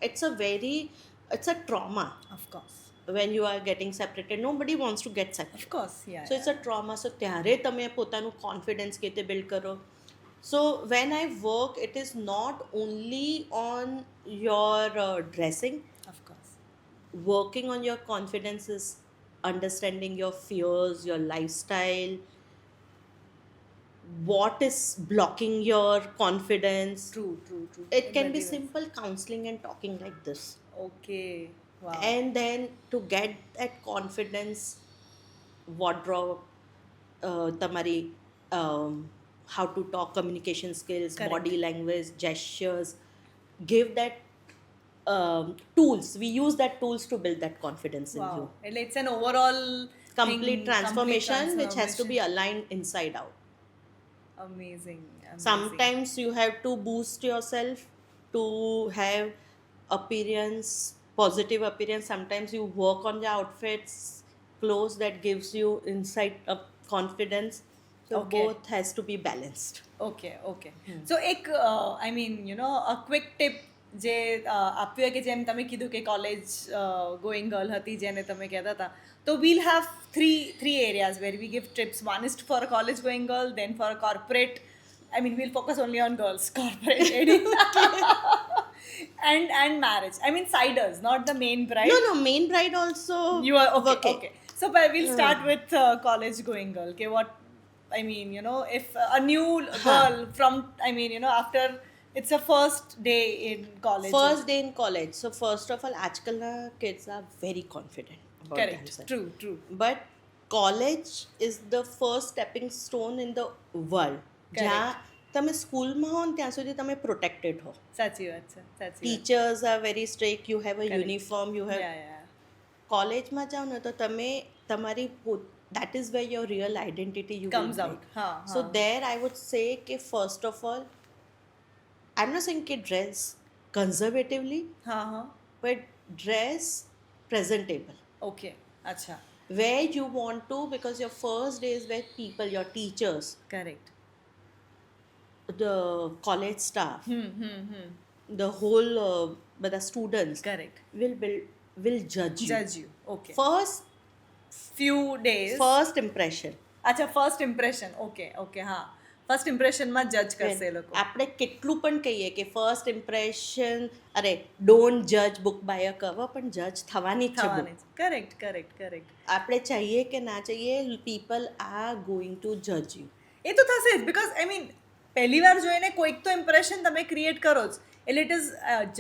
it's a trauma Of course. when you are getting separated. Nobody wants to get separated. Of course, yeah. So it's a trauma. So ત્યારે તમે પોતાનું કોન્ફિડન્સ કેવી રીતે બિલ્ડ કરો. So when I work, it is not only on your dressing. Of course. Working on your confidence is understanding your fears, your lifestyle, what is blocking your confidence. True. It can be Very well. simple counseling and talking like this. Okay. Wow. And then to get that confidence, wardrobe, tamari how to talk, communication skills, Correct. body language, gestures, give that tools. We use that tools to build that confidence in you. Wow. And it's an overall Complete thing, transformation which has to be transformation. aligned inside out. Amazing. Sometimes you have to boost yourself to have appearance, positive appearance. Sometimes you work on the outfits, clothes that gives you insight of confidence. So Okay. both has to be balanced. Okay. So એક I mean a quick tip જે આપ્યું કે જેમ તમે કીધું કે college going girl હતી જેને તમે કહેતા હતા તો we'll have three areas where we give tips. One is for a college going girl, then for a corporate. I mean, we'll focus only on girls, corporate lady. and marriage. I mean, siders, not the main bride. No, main bride also. You are okay. working. Okay. So, but we'll start with college going girl. Okay, what I mean, if a new girl from, I mean, after it's a first day in college. First day in college. So first of all, આજકાલના kids are very confident about Correct. themselves. True. But college is the first stepping stone in the world. જ્યાં તમે સ્કૂલમાં હો ને ત્યાં સુધી તમે protected હો. સાચી વાત છે. Teachers are very strict, you have a Correct. Uniform, you have Yeah. કોલેજમાં જાઓ ને તો તમે તમારી that is where your real identity you Comes will out. make. So there I would say કે first of all, I'm not saying કે dress conservatively, હા. but dress presentable. Okay. અચ્છા. Where you want to, because your first day is where people, your teachers, Correct. the college staff, the whole બધા students Correct. will judge you. Judge you. Okay. Few days. First impression. અચ્છા, first impression. Okay હા, first ઇમ્પ્રેશનમાં જજ કરશે એ લોકો. આપણે કેટલું પણ કહીએ કે ફર્સ્ટ ઇમ્પ્રેશન, અરે ડોન્ટ જજ બુક બાય અ કવર, પણ જજ થવાની જ છે book. કરેક્ટ. આપણે ચાહીએ કે ના ચાહીએ, પીપલ આર ગોઈંગ ટુ જજ યુ. એ તો થશે જ, બિકોઝ આઈ મીન પહેલી વાર જોઈને કોઈક તો ઇમ્પ્રેશન તમે ક્રિએટ કરો જ, એટલે ઇટ ઇઝ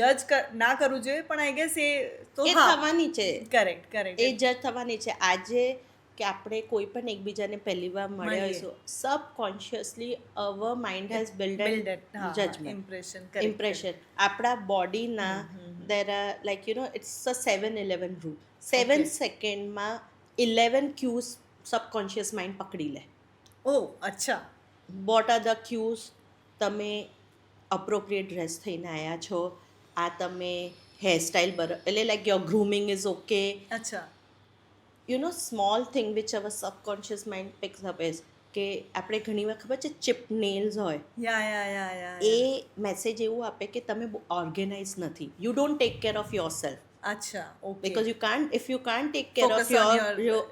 જજ ના કરવું જોઈએ, પણ આઈ ગેસ એ તો એ હા, થવાની છે, કરેક્ટ. એ જજ થવાની છે. આજે કે આપણે કોઈ પણ એકબીજાને પહેલી વાર મળ્યા મળીએ. હોઈશું, subconsciously our mind has build judgement, impression. આપણા બોડીના there are like it's a 7-11 rule. 7 સેકન્ડમાં 11 ક્યુઝ સબકોન્શિયસ માઇન્ડ પકડી લે. ઓ અચ્છા. What are the cues? તમે અપ્રોપ્રિએટ ડ્રેસ થઈને આવ્યા છો, આ તમે હેરસ્ટાઇલ એટલે like your grooming is okay. અચ્છા. Small thing which our subconscious mind picks up is કે આપણે ઘણીવાર ખબર છે ચિપ નેલ્સ હોય, યા. એ મેસેજ એવું આપે કે તમે બહુ ઓર્ગેનાઇઝ નથી, you don't take care of your self. અચ્છા, okay. because if you can't take care Focus of on your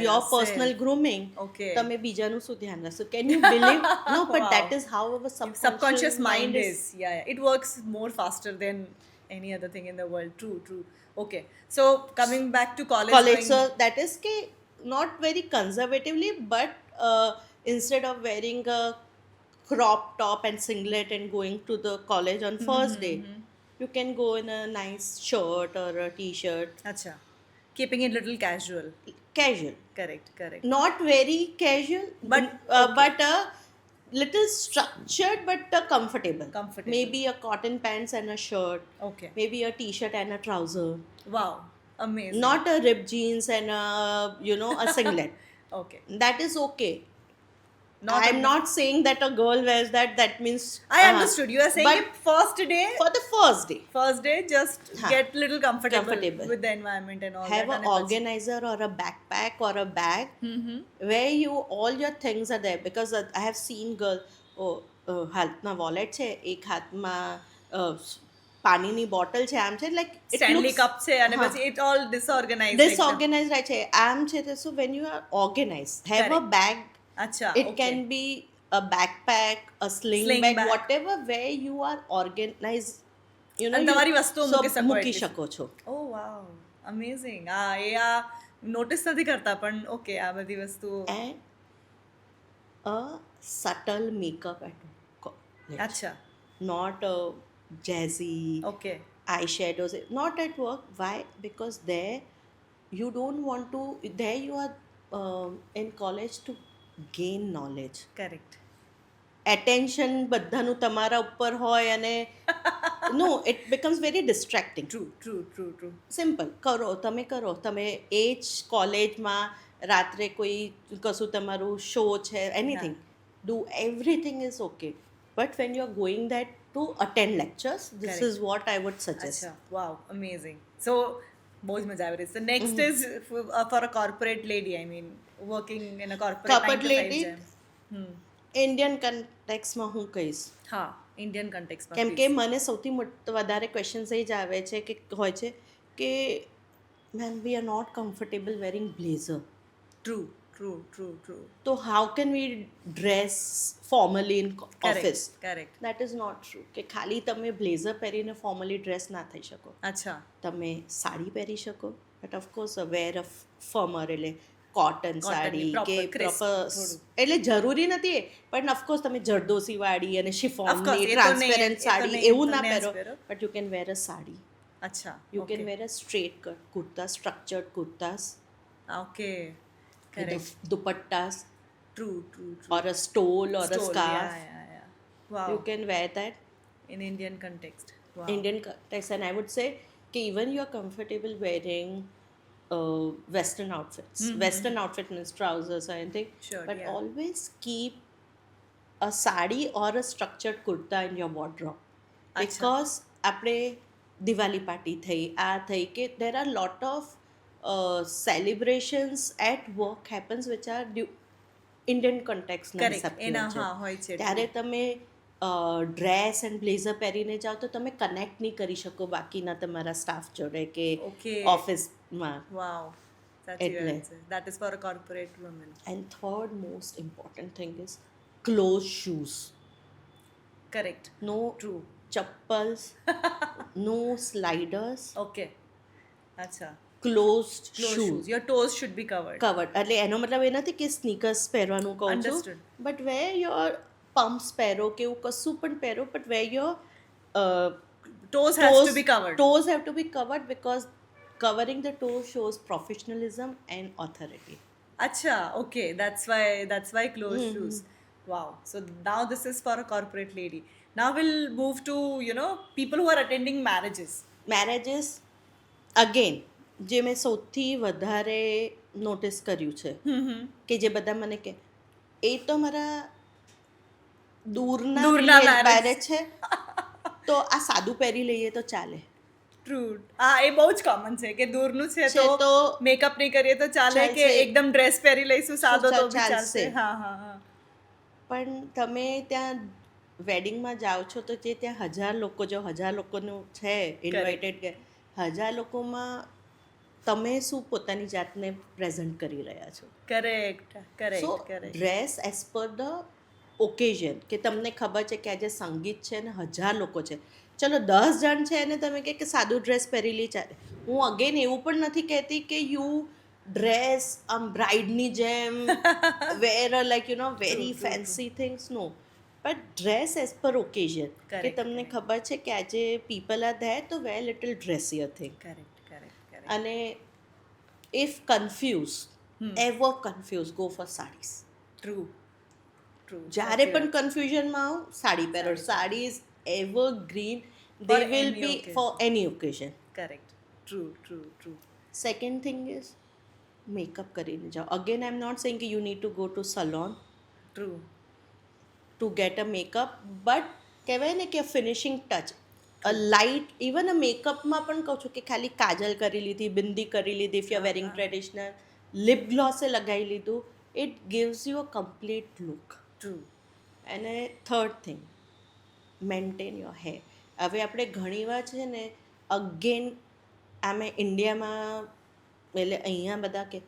your personal self. grooming, Okay. તમે બીજાનું શું ધ્યાન રાખશો? Can you believe? No, but Wow. that is how our Subconscious mind is. Yeah. It works more faster than any other thing in the world. True. Okay. So coming back to college. So that is ke not very conservatively, but instead of wearing a crop top and singlet and going to the college on first day, you can go in a nice shirt or a t-shirt. Acha. Keeping it little casual. Casual. Correct. Not very casual, But but a little structured, but comfortable. Comfortable. Maybe a cotton pants and a shirt. Okay. Maybe a t-shirt and a trouser. Wow. Amazing. not a ripped jeans and a singlet. Okay. That is okay. Not I'm a- not saying that a girl wears that. That means I understood. You are saying but it first day. for the first day, First day, just हाँ, get little comfortable, comfortable. with the environment and all have that. an and પછી- organizer or a backpack or a bag where you all your things are there, because I have seen girls, હાથમાં wallet છે, એક હાથમાં પાણીની bottle છે, આમ છે, like it Stanley looks cup છે અને હા, પછી it all disorganized. disorganized રહે છે, આમ છે. So when you are organized, have a Correct. bag. અચ્છા, It okay. can be a backpack, a sling Sling bag, bag. whatever, where you are organized, અને તમારી વસ્તુઓ મૂકી શકો મૂકી at least. શકો છો. Oh wow, amazing. એ આ નોટિસ નથી કરતા પણ ઓકે આ બધી વસ્તુઓ. And a subtle makeup at college. અચ્છા, Not a jazzy okay. eyeshadows. Not at work. Why? Because there you don't want to. There you are in college to gain knowledge. Correct. Attention બધાનું તમારા ઉપર હોય અને no, it becomes very distracting. True. Simple કરો તમે એ જ કોલેજમાં રાત્રે કોઈ કશું તમારું શો છે, anything do everything is okay, but when you are going that to attend lectures, this Correct. Is what I would suggest. અચ્છા, wow, amazing. So બહુ જ મજા આવી રહી છે. Next is for a corporate lady, I mean working in a corporate Corporate 9 to 5 lady? જેમ. Indian કન્ટેક્સમાં હું કહીશ, હા, ઇન્ડિયન કન્ટેક્સમાં. કેમ કે મને સૌથી વધારે ક્વેશ્ચન્સ એ જ આવે છે કે હોય છે કે ma'am we are not comfortable wearing blazer, true. તો how can we dress formally in office? Correct. That is not true કે ખાલી તમે બ્લેઝર પહેરીને ફોર્મલી ડ્રેસ ના થઈ શકો. અચ્છા, તમે સાડી પહેરી શકો, બટ ઓફકોર્સ વેર અ ફર્મર, એટલે કોટન સાડી proper, કે crisp, પ્રોપર, થોડું. એટલે જરૂરી નથી એ, પણ ઓફકોર્સ તમે જરદોસી વાળી અને Of course, શિફોનની એ તો નહીં, ટ્રાન્સપેરન્ટ એ તો સાડી નહીં, એ એવું તો ના નહીં જ પહેરો, પહેરો. But you can wear a sari, અચ્છા, you can wear a straight cut kurta, structured kurtas okay. with correct. the dupattas true. or a stole or a scarf. Yeah. Wow. You can wear that. In Indian context. Wow. Indian context, and I would say that even you are comfortable wearing Western outfits, Western outfit means trousers or anything, Sure, but yeah. always keep a sari or a structured kurta in your wardrobe, Acha. because આપણે Diwali party થઈ, આ થઈ કે there are lot of celebrations at work happens which are Indian context ના Correct. હિસાબથી એના હોય છે. હા હોય છે. ત્યારે તમે ડ્રેસ એન્ડ બ્લેઝર પહેરીને જાઓ તો તમે કનેક્ટ નહીં કરી શકો બાકીના તમારા સ્ટાફ જોડે કે Okay. ઓફિસમાં. Wow. સાચી એટલે. વાત છે. That is for a corporate woman. And third most important thing is close shoes. Correct. No True. Chappals, no sliders, Okay. અચ્છા. Closed Closed shoes. shoes. Your toes should be covered. Covered, એટલે એનો મતલબ એ નથી કે સ્નીકર્સ પહેરવાનું કહું છું, Understood. But wear your pumps પહેરો કે એવું કશું પણ પહેરો, but wear your Toes has to be covered. toes have to be covered, because covering the toes shows professionalism and authority. Acha, okay. That's why closed shoes. Wow. So now this is for a corporate lady. Now we'll move to, people who are attending marriages. Marriages, again, જે મેં સૌથી વધારે notice કર્યું છે કે જે બધા મને કે એ તો મારા દૂરના દૂરના marriage. મેરેજ છે, તો આ સાદું પહેરી લઈએ તો ચાલે. ટ્રુ. હા, એ બહુ જ કોમન છે કે દૂરનું છે છે તો તો મેકઅપ નહીં કરીએ તો ચાલે, કે ચાલશે. એકદમ ડ્રેસ પહેરી લઈશું સાદો તો બી ચાલશે. ચાલશે. હા. પણ તમે ત્યાં વેડિંગમાં જાઓ છો તો જે ત્યાં 1000 લોકો, જો 1000 લોકોનું છે ઇન્વાઇટેડ, કે 1000 લોકોમાં તમે શું પોતાની જાતને પ્રેઝન્ટ કરી રહ્યા છો? Correct. So dress as per the occasion, કે તમને ખબર છે કે આજે સંગીત છે ને 1000 લોકો છે, ચલો 10 જણ છે અને તમે કે સાદું ડ્રેસ પહેરી લી ચાલે. હું અગેન એવું પણ નથી કહેતી કે યુ ડ્રેસ આમ બ્રાઇડની જેમ wear like very true. Fancy things, no, but dress as per occasion, કે Correct, તમને ખબર છે કે આજે પીપલ આર ધેર, તો wear little dressier thing. Correct. અને if confuse, ever confuse, go for saris. True. જ્યારે પણ કન્ફ્યુઝનમાં આવો, સાડી પહેરો. Sari is evergreen, they For will any be occasion. For any occasion. Correct. True. Second thing is makeup કરીને જાઓ. Again I am not saying કે you need to go to salon true. To get a makeup, but કહેવાય ને કે finishing touch, a light, even a મેકઅપમાં પણ કહું છું કે ખાલી કાજલ કરી લીધી, બિંદી કરી લીધી, if you are wearing traditional, lip ગ્લોસે લગાવી લીધું, it gives you a complete look. True. અને third thing, maintain your hair. હવે આપણે ઘણીવાર છે ને અગેન આમે ઇન્ડિયામાં, એટલે અહીંયા બધા કે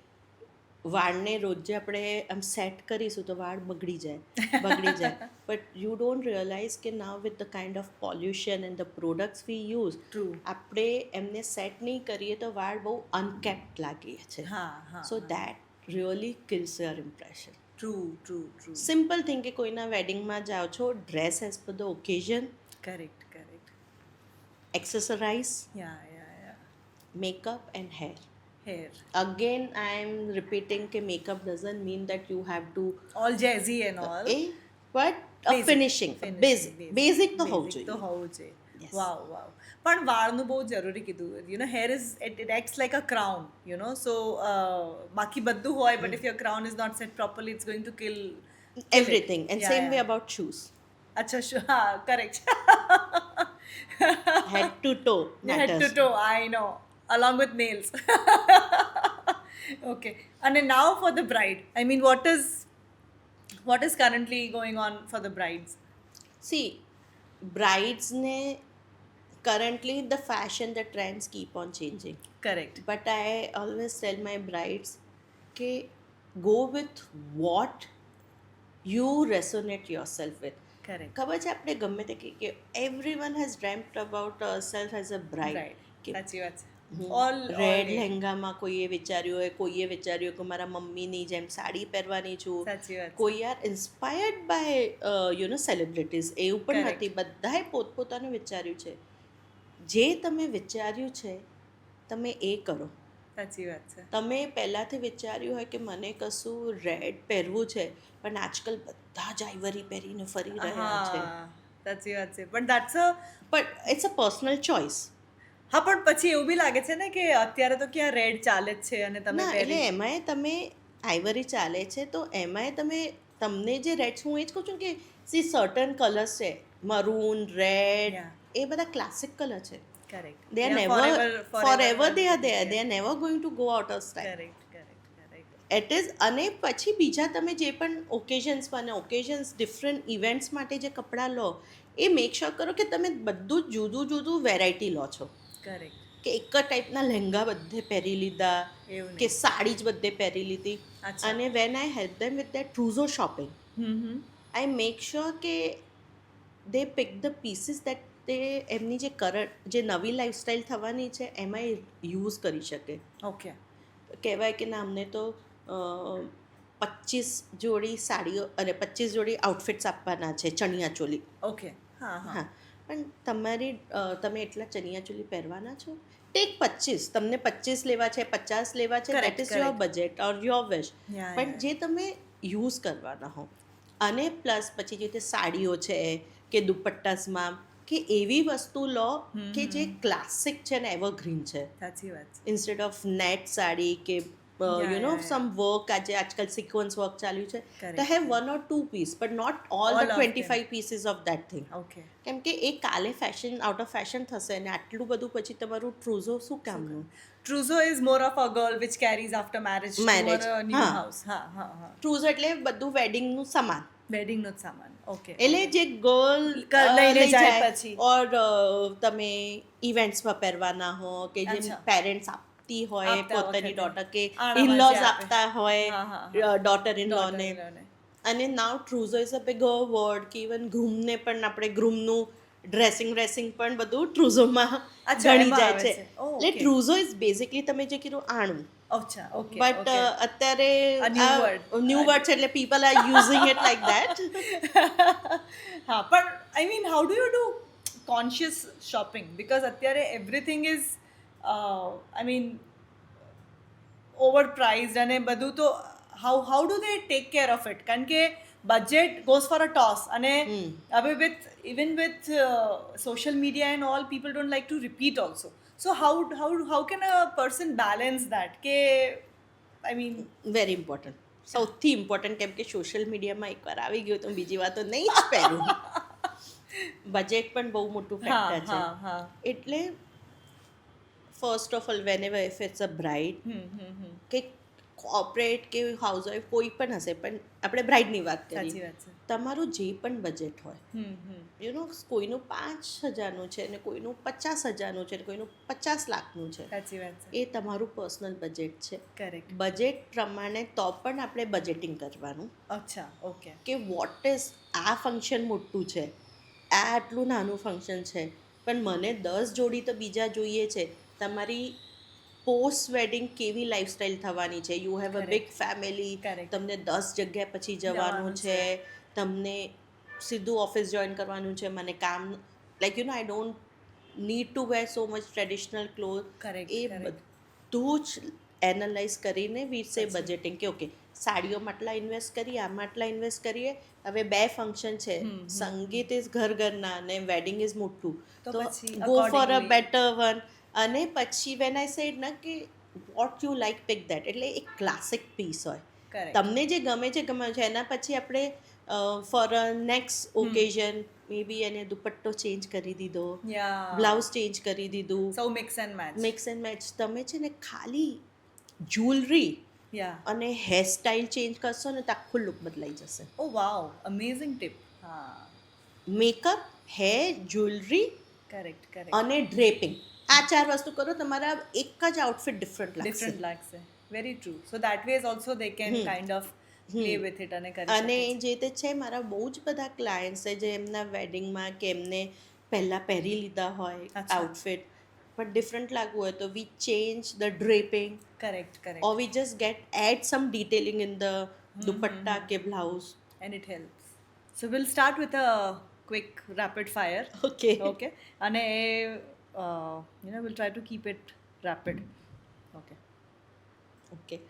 વાળને રોજે આપણે આમ સેટ કરીશું તો વાળ બગડી જાય બટ યુ ડોન્ટ રિયલાઇઝ કે now with the kind of pollution and the products we use, True. આપણે એમને સેટ નહીં કરીએ તો વાળ બહુ અનકેપ્ટ લાગે છે. હા. So that really kills your impression. True. Simple thing કે કોઈના વેડિંગમાં જાઓ છો, dress as per the occasion, correct. Accessorise, Yeah. Makeup and hair. Hair. Again, I am repeating that makeup doesn't mean that you have to All jazzy and all. but a Basic. finishing, basic તો હોવું તો જોઈએ. હોવું જોઈએ. Yes. વાવ. પણ વાળનું બહુ જરૂરી કીધું. You know hair is it acts like a crown, you know. So બાકી બધું હોય, but if your crown is not set properly it's going to kill Everything. And same way about shoes. અચ્છા હા correct. Head to toe Head to matters. toe, I know, along with nails. Okay. And then now for the bride. I mean, what is currently going on for the brides? See, brides ne currently the fashion, the trends keep on changing. Correct. But I always tell my brides કે go with what you resonate yourself with. Correct. ખબર છે આપણે ગમે તે કે everyone has dreamt about herself as a bride. Right. કે સાચી વાત છે. All રેડ લહેંગામાં કોઈએ વિચાર્યું હોય, કોઈએ વિચાર્યું કે મારા મમ્મીની જેમ સાડી પહેરવાની છું, સાચી વાત છે. કોઈ યાર inspired by you know celebrities, એવું પણ Correct. નથી. બધાએ પોતપોતાનું વિચાર્યું છે. જે તમે વિચાર્યું છે તમે એ કરો. સાચી વાત છે. તમે પહેલાંથી વિચાર્યું હોય કે મને કશું રેડ પહેરવું છે, પણ આજકાલ બધા જ આઈવરી પહેરીને ફરી રહ્યા છે. સાચી વાત છે. પણ that's a પણ ઇટ્સ અ પર્સનલ ચોઇસ. હા, પણ પછી એવું બી લાગે છે ને કે અત્યારે તો ક્યાં રેડ ચાલે જ છે અને તમે ના, એટલે પહેરી એમાંય તમે આઈવરી ચાલે છે તો એમાંય તમને જે રેડ્સ, હું એ જ કહું છું કે સી સર્ટન કલર્સ છે, મરૂન, રેડ, Yeah. એ બધા ક્લાસિક કલર છે. Correct. They are forever they are there. They are never going to go out of style. Correct. It is. અને પછી બીજા તમે જે પણ ઓકેઝન્સ ડિફરન્ટ ઇવેન્ટ્સ માટે જે કપડાં લો, એ મેક શ્યોર કરો કે તમે બધું જ જુદું વેરાયટી લો છો. કરેક્ટ. કે એક જ ટાઈપના લહેંગા બધે પહેરી લીધા એવું કે સાડી જ બધે પહેરી લીધી. અચ્છા. અને when I help them with that trousseau shopping, I make sure કે they pick the pieces that તે એમની જે નવી લાઈફસ્ટાઈલ થવાની છે એમાં યુઝ કરી શકે. ઓકે. કહેવાય કે ના અમને તો 25 જોડી સાડીઓ અને 25 જોડી આઉટફિટ્સ આપવાના છે, ચણિયા ચોલી. ઓકે. હા. પણ તમે એટલા ચણિયા ચોલી પહેરવાના છો, ટેક 25. તમને 25 લેવા છે, 50 લેવા છે, Correct, that is your budget or your wish. Yeah, પણ જે તમે યુઝ કરવાના હો. અને પ્લસ પછી જે તે સાડીઓ છે કે દુપટ્ટાસમાં કે એવી વસ્તુ લો કે જે ક્લાસિક છે ને એવરગ્રીન છે, સાચી વાત છે. ઇન્સ્ટેડ ઓફ નેટ સાડી કે સમ વર્ક, આજકાલ સિક્વન્સ વર્ક ચાલ્યું છે, Correct. તો have 1 or 2 piece but not all All the of 25 pieces of that thing. Okay. કેમ કે એ કાલે આઉટ ઓફ ફેશન થશે અને આટલું બધું પછી તમારું ટ્રુઝો શું કામનું. Truzo is more of a girl which carries after marriage to Marriage, a new હા. house. હા. ટ્રુઝો એટલે બધું વેડિંગનું સામાન, વેડિંગ નો જ સામાન. ઓકે. એટલે જે ગર્લ લઈને જાય પછી. ઓર તમે ઇવેન્ટ્સમાં પહેરવાના હો કે જે અચ્છા. પેરેન્ટ્સ આપતી હોય આપતા પોતાની વખતે. ડોટર કે આણામાં ઇનલોઝ જે આપે. આપતા હોય હા. ડોટર ઇન લોને. daughter-in-law-ને. અને now trousseau is a big word કે ઇવન ગ્રૂમને પણ આપણે ગ્રૂમનું ડ્રેસિંગ પણ બધું ટ્રુઝોમાં અચ્છા, ગણી એમાં જાય આવે છે. છે. Oh, એટલે okay. ટ્રુઝો ઇઝ બેઝિકલી તમે જે કીધું આણું. અચ્છા. ઓકે. બટ અત્યારે A new word. New word છે એટલે people are using it like that. હા, પણ I mean how do you do conscious shopping? Because અત્યારે everything is I mean overpriced અને બધું, તો how do they take care of it? કારણ કે budget goes for a toss અને હવે even with social media and all, people don't like to repeat also. So how can a person balance that કે I mean very important, સૌથી important, કેમ કે social મીડિયામાં એકવાર આવી ગયું તો બીજી વાર તો નહીં જ પહેરું. બજેટ પણ બહુ મોટું ફેક્ટર છે. એટલે first of all whenever if it's a bride કે કોર્પોરેટ કે હાઉસવાઈફ કોઈ પણ હશે, પણ આપણે બ્રાઇડની વાત સાચી કરીએ, વાત છે. તમારું જે પણ બજેટ હોય, યુ નો, કોઈનું 5,000નું છે ને કોઈનું 50,000નું છે ને કોઈનું 50 લાખનું છે, સાચી વાત છે. એ તમારું પર્સનલ બજેટ છે. કરેક્ટ. બજેટ પ્રમાણે તો પણ આપણે બજેટિંગ કરવાનું અચ્છા, ઓકે. કે વોટ ઇઝ, આ ફંક્શન મોટું છે, આ આટલું નાનું ફંક્શન છે, પણ મને 10 જોડી તો બીજા જોઈએ છે. તમારી પોસ્ટ વેડિંગ કેવી લાઈફસ્ટાઈલ થવાની છે, you have a Correct. Big family, Correct. તમને 10 જગ્યા પછી જવાનું જવાનું છે, તમને સીધું ઓફિસ જોઈન કરવાનું છે, મને કામ, like you know, I don't need to wear so much traditional cloth. Correct, એ correct. બધું જ એનાલાઇઝ કરીને વી સે સાચી. બજેટિંગ કે ઓકે સાડીઓમાં આટલા ઇન્વેસ્ટ કરીએ, આમાં આટલા ઇન્વેસ્ટ કરીએ. હવે 2 ફંક્શન છે, સંગીત ઇઝ ઘરના અને વેડિંગ ઇઝ મોટું, તો તો પછી go for a accordingly. Better one. અને પછી વેન આઈ સેડ ના કે what you like pick that, એટલે એક ક્લાસિક પીસ હોય, Correct. તમને જે ગમે છે એના પછી આપણે ફોર અ નેક્સ્ટ ઓકેઝન મે બી એને દુપટ્ટો ચેન્જ કરી દીધો, Yeah. બ્લાઉઝ ચેન્જ કરી દીધું, So mix and match. Mix and match. તમે છે ને ખાલી જ્વેલરી Yeah. અને હેરસ્ટાઈલ ચેન્જ કરશો ને તો આખું લુક બદલાઈ જશે. Oh wow, amazing tip. Makeup, hair, jewellery Correct, correct. અને ડ્રેપિંગ, આ 4 વસ્તુ કરો, તમારા એક જ આઉટફિટ ડિફરન્ટ લાગશે. Different lagse. Very true. So that way is also they can kind of play with it અને કરી અને શકે છે. જે તે છે, મારા બહુ જ બધા ક્લાયન્ટ્સ છે જે એમના વેડિંગમાં કે એમને પહેલાં પહેરી લીધા હોય અચ્છા. આઉટફિટ, પણ ડિફરન્ટ લાગવું હોય તો we change the draping Correct, correct. or we just add some detailing in the dupatta ke blouse. And it helps. So we'll start with a quick rapid fire. Okay. Okay. અને we'll try to keep it rapid. Okay. Okay.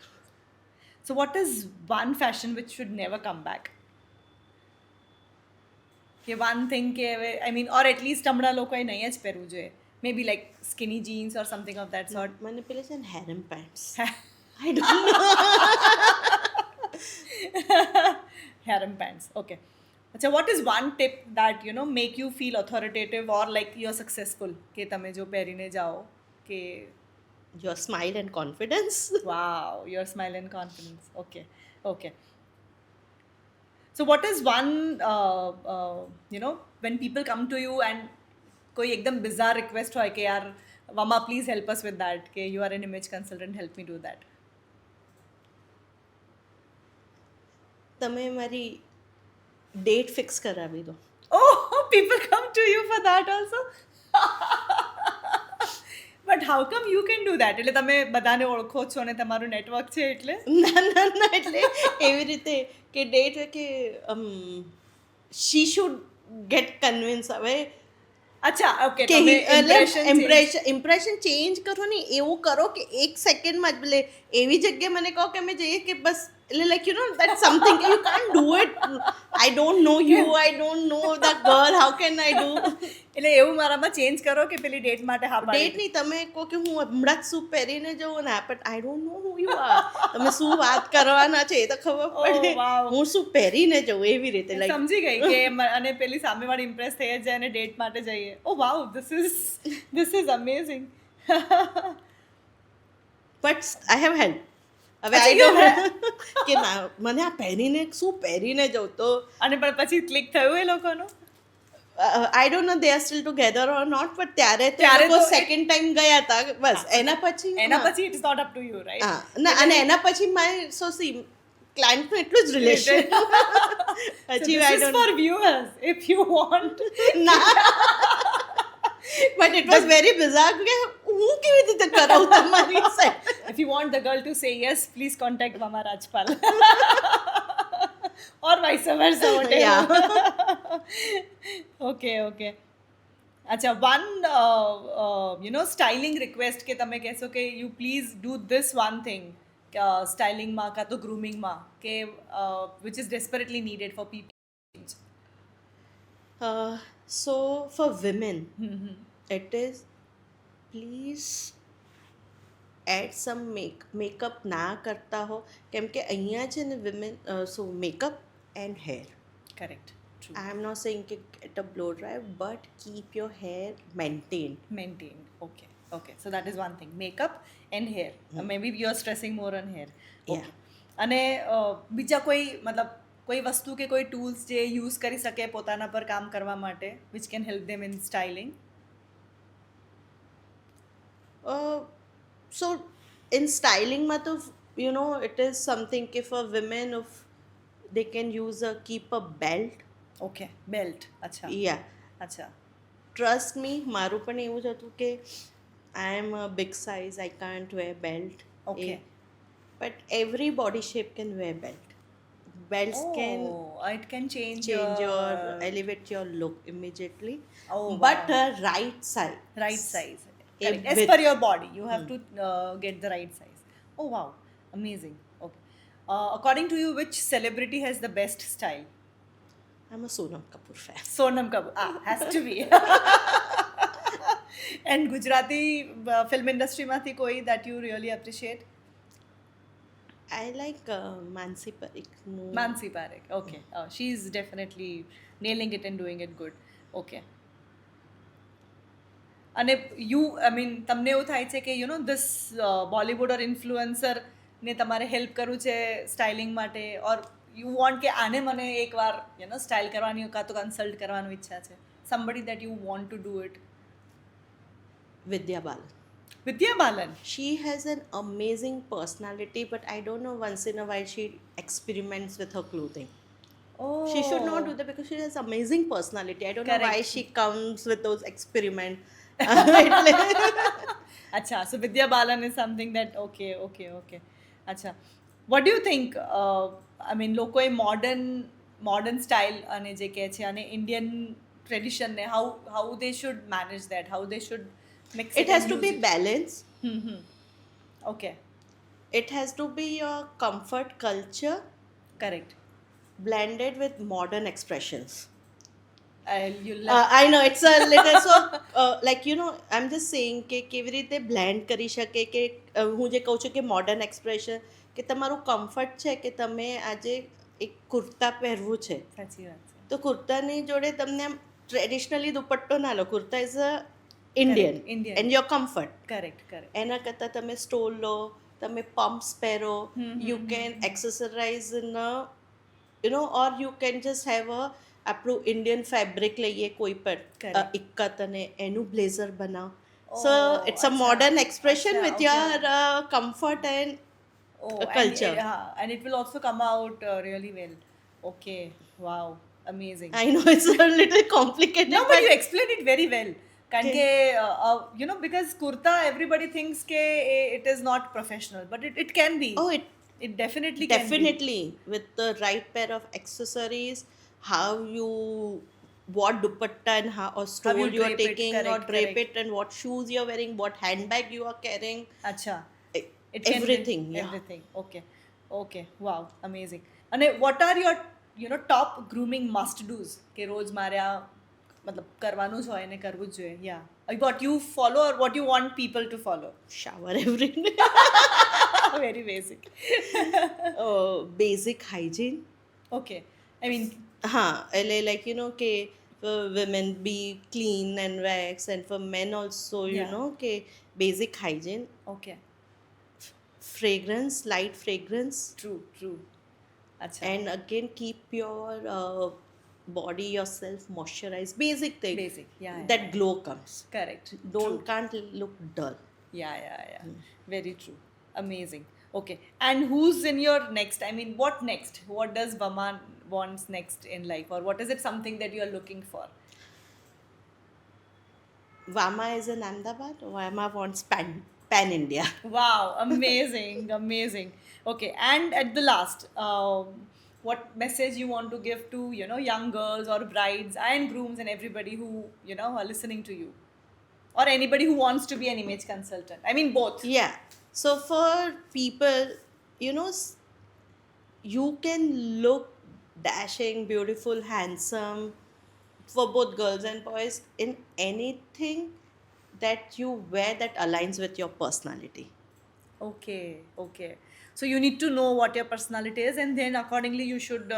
So what is one fashion which should never come back? કે one thing કે I mean, or at least હમણાં લોકોએ નહીં જ પહેરવું જોઈએ. Maybe like skinny jeans or something of that sort. મને પેલે છે ને harem pants. I don't know. Harem pants. Okay. So what is one tip that make you feel authoritative or like you're successful? કે તમે જો પહેરીને જાઓ કે Your smile and confidence. wow, your smile and confidence. Okay, okay. So what is one when people come to you and कोई एकदम bizarre request હોય કે यार Vama, please help us with that, કે you are an image consultant, help me do that. તમે મારી date fix કરાવી દો. Oh, people come to you for that also? But how come you can do that? એટલે તમે બધાને ઓળખો છો અને તમારું નેટવર્ક છે એટલે? ના, એટલે એવી રીતે કે ડેટ કે શી શુડ ગેટ કન્વિન્સ. હવે અચ્છા, ઓકે. કે તમે ઇમ્પ્રેશન ચેન્જ કરો ને, એવું કરો કે 1 સેકન્ડમાં જ, એટલે એવી જગ્યાએ મને કહો કે અમે જઈએ કે બસ, એટલે like you no that something you can't do it. I don't no you, I don't no the girl, how can I do. એટલે એવું મારામાં ચેન્જ કરો કે પેલી ડેટ માટે હા પાડી ડેટ નહીં, તમે કહો કે હું હમણાં જ શું પહેરીને જવું ને, but I don't no who you are, તમે શું વાત કરવાના છે એ તો ખબર પડે. wow. હું શું પહેરીને જવું એવી રીતે, લાઈક સમજી ગઈ કે અને પેલી સામેવાળી ઇમ્પ્રેસ થઈ જ જાય અને ડેટ માટે જઈએ. Oh wow, this is amazing. But I have help. હવે અચ્છા, આઈ ડોન્ટ કે ના મને આ પહેરીને શું પહેરીને જવું, તો અને પણ પછી ક્લિક થયું એ લોકોનું? I don't know they are still together or not, but ત્યારે ત્યારે તો તો સેકન્ડ ટાઈમ ગયા હતા બસ. એના પછી it is not up to you, right? હા ના, અને એના પછી માય સી ક્લાયન્ટનું એટલું જ રિલેશન. પછી I don't for viewers if you want. ના, but it was very bizarre કે હું કેવી રીતે કરાવું તમારી side. If you want the girl to say yes, please contact Mama Rajpal. Or vice versa, whatever. Okay. Acha, one styling request કે તમે કહેશો કે you please do this one thing સ્ટાઇલિંગમાં કાં તો ગ્રૂમિંગમાં કે which is desperately needed for people? So for women, it is please add some makeup ના કરતા હો, કેમ કે અહીંયા છે ને women so makeup and hair. Correct, true. I am not saying કે get a blow dry, but keep your hair maintained. Maintained. Okay. Okay. So that is one thing. Makeup and hair. Maybe you are stressing more on hair. Okay. Yeah. અને બીજા કોઈ મતલબ કોઈ વસ્તુ કે કોઈ tools જે યુઝ કરી શકે પોતાના પર કામ કરવા માટે which can help them in styling? So in styling માં તો you know it is something કે for women if they can use keep a belt. Okay, belt. અચ્છા. Yeah, અચ્છા. trust me, મારું પણ એવું જ હતું કે I am a big size, I can't wear belt. Okay. But every body shape can wear belt. Belts can It can change your elevate your look immediately. Oh, But wow. right side. Right size. A Correct. As bit. per your body, you have to get the right size. Oh wow, amazing. Okay. According to you, which celebrity has the best style? I'm a Sonam Kapoor fan. Sonam Kapoor. Has to be. And Gujarati film industry માંથી કોઈ that you really appreciate? I like Mansi Parikh. No. Mansi Parikh. Okay. She is definitely nailing it and doing it good. Okay. અને તમને એવું થાય છે કે you know this Bollywood or influencer ને તમારે હેલ્પ કરવું છે સ્ટાઇલિંગ માટે, ઓર યુ વોન્ટ કે આને મને એકવાર યુ નો સ્ટાઇલ કરવાની કાં તો કન્સલ્ટ કરવાની ઈચ્છા છે, somebody that you want to do it? Vidya Balan. Vidya Balan. She has an amazing personality, but I don't know, once in a while she experiments with her clothing. Oh. She should not do that because she has amazing personality. I don't know why Correct. she comes with those experiments. અચ્છા, so Vidya Balan is something that okay. અચ્છા, what do you think? લોકોએ modern style અને જે કહે છે અને Indian tradition ને how they should manage that, how they should mix it. It has to be balanced. Okay, It has to be your comfort culture correct. blended with modern expressions. You I know it's a little so like you know I'm just saying કે કેવી રીતે blend કરી શકે કે હું જે કહું છું કે મોડર્ન એક્સપ્રેશન કે તમારું કમ્ફર્ટ છે કે તમે આજે એક કુર્તા પહેરવું છે સાચી વાત છે. તો કુર્તાની જોડે તમને આમ ટ્રેડિશનલી દુપટ્ટો ના લો, kurta is a Indian Indian. And your comfort. Correct. એના કરતાં તમે સ્ટોલ લો, તમે પમ્પ્સ પહેરો, you can accessorise in you know, or you can just have a આપણું ઇન્ડિયન ફેબ્રિક લઈએ કોઈ પણ Correct. ઇક્કત અને એનું બ્લેઝર બનાવો. સો Oh, ઇટ્સ અ અચ્છા. મોડર્ન એક્સપ્રેશન અચ્છા, with okay. Your comfort and culture. And it will also come out really well. Okay, wow, amazing. I know it's a little complicated. No, but you explained it very well. કારણ કે you know, because kurta everybody thinks કે it is not professional, but it can be. Oh, It definitely can be. definitely with the right pair of accessories, how you what dupatta and how or stole you you are drape it, taking or correct, drape correct. it, and what shoes you are wearing, what handbag you are carrying. અચ્છા. Eh, It can everything, be yeah. everything. Okay, wow, amazing. અને what are your top grooming must do's કે રોજ મારે આ મતલબ કરવાનું જ હોય ને કરવું જ જોઈએ? Yeah, what you follow or what you want people to follow? Shower every day. Very basic. Basic hygiene. Okay, I mean, हाँ, એટલે like you know કે for women be clean and wax, and for men also you Yeah. know કે basic hygiene, okay, fragrance, light fragrance, true. અચ્છા. and again keep your body yourself moisturized, basic thing. Basic, yeah, That glow comes. Correct. Can't look dull. Yeah. Very true. Amazing. Okay. And who's in your next? I mean, what next? What does Vama wants next in life? Or what is it something that you are looking for? Vama is in Ahmedabad. Vama wants pan India. Wow. Amazing. Okay. And at the last, what message you want to give to, young girls or brides and grooms and everybody who, are listening to you? Or anybody who wants to be an image consultant? I mean, both. Yeah. So for people you know, you can look dashing, beautiful, handsome for both girls and boys in anything that you wear that aligns with your personality. Okay, okay. So you need to know what your personality is, and then accordingly you should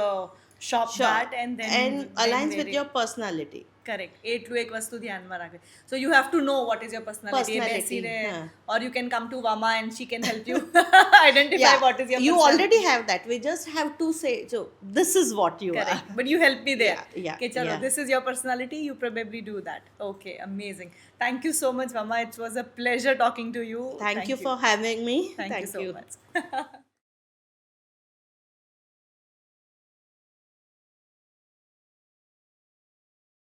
shop Sure. that, and And then aligns wear with it. your personality. Correct. એટલું એક વસ્તુ ધ્યાનમાં રાખવી. So you have to know what is your personality. એ બેસીને, Huh. or you can come to Vama and she can help you identify Yeah, what is your you personality. already have that. We just have to say, so this is what you Correct. are. But you help me there. Yeah, Okay, chalo, yeah. this is your personality. You probably do that. Okay, amazing. Thank you so much, Vama. It was a pleasure talking to you. Thank you for having me. Thank you so much.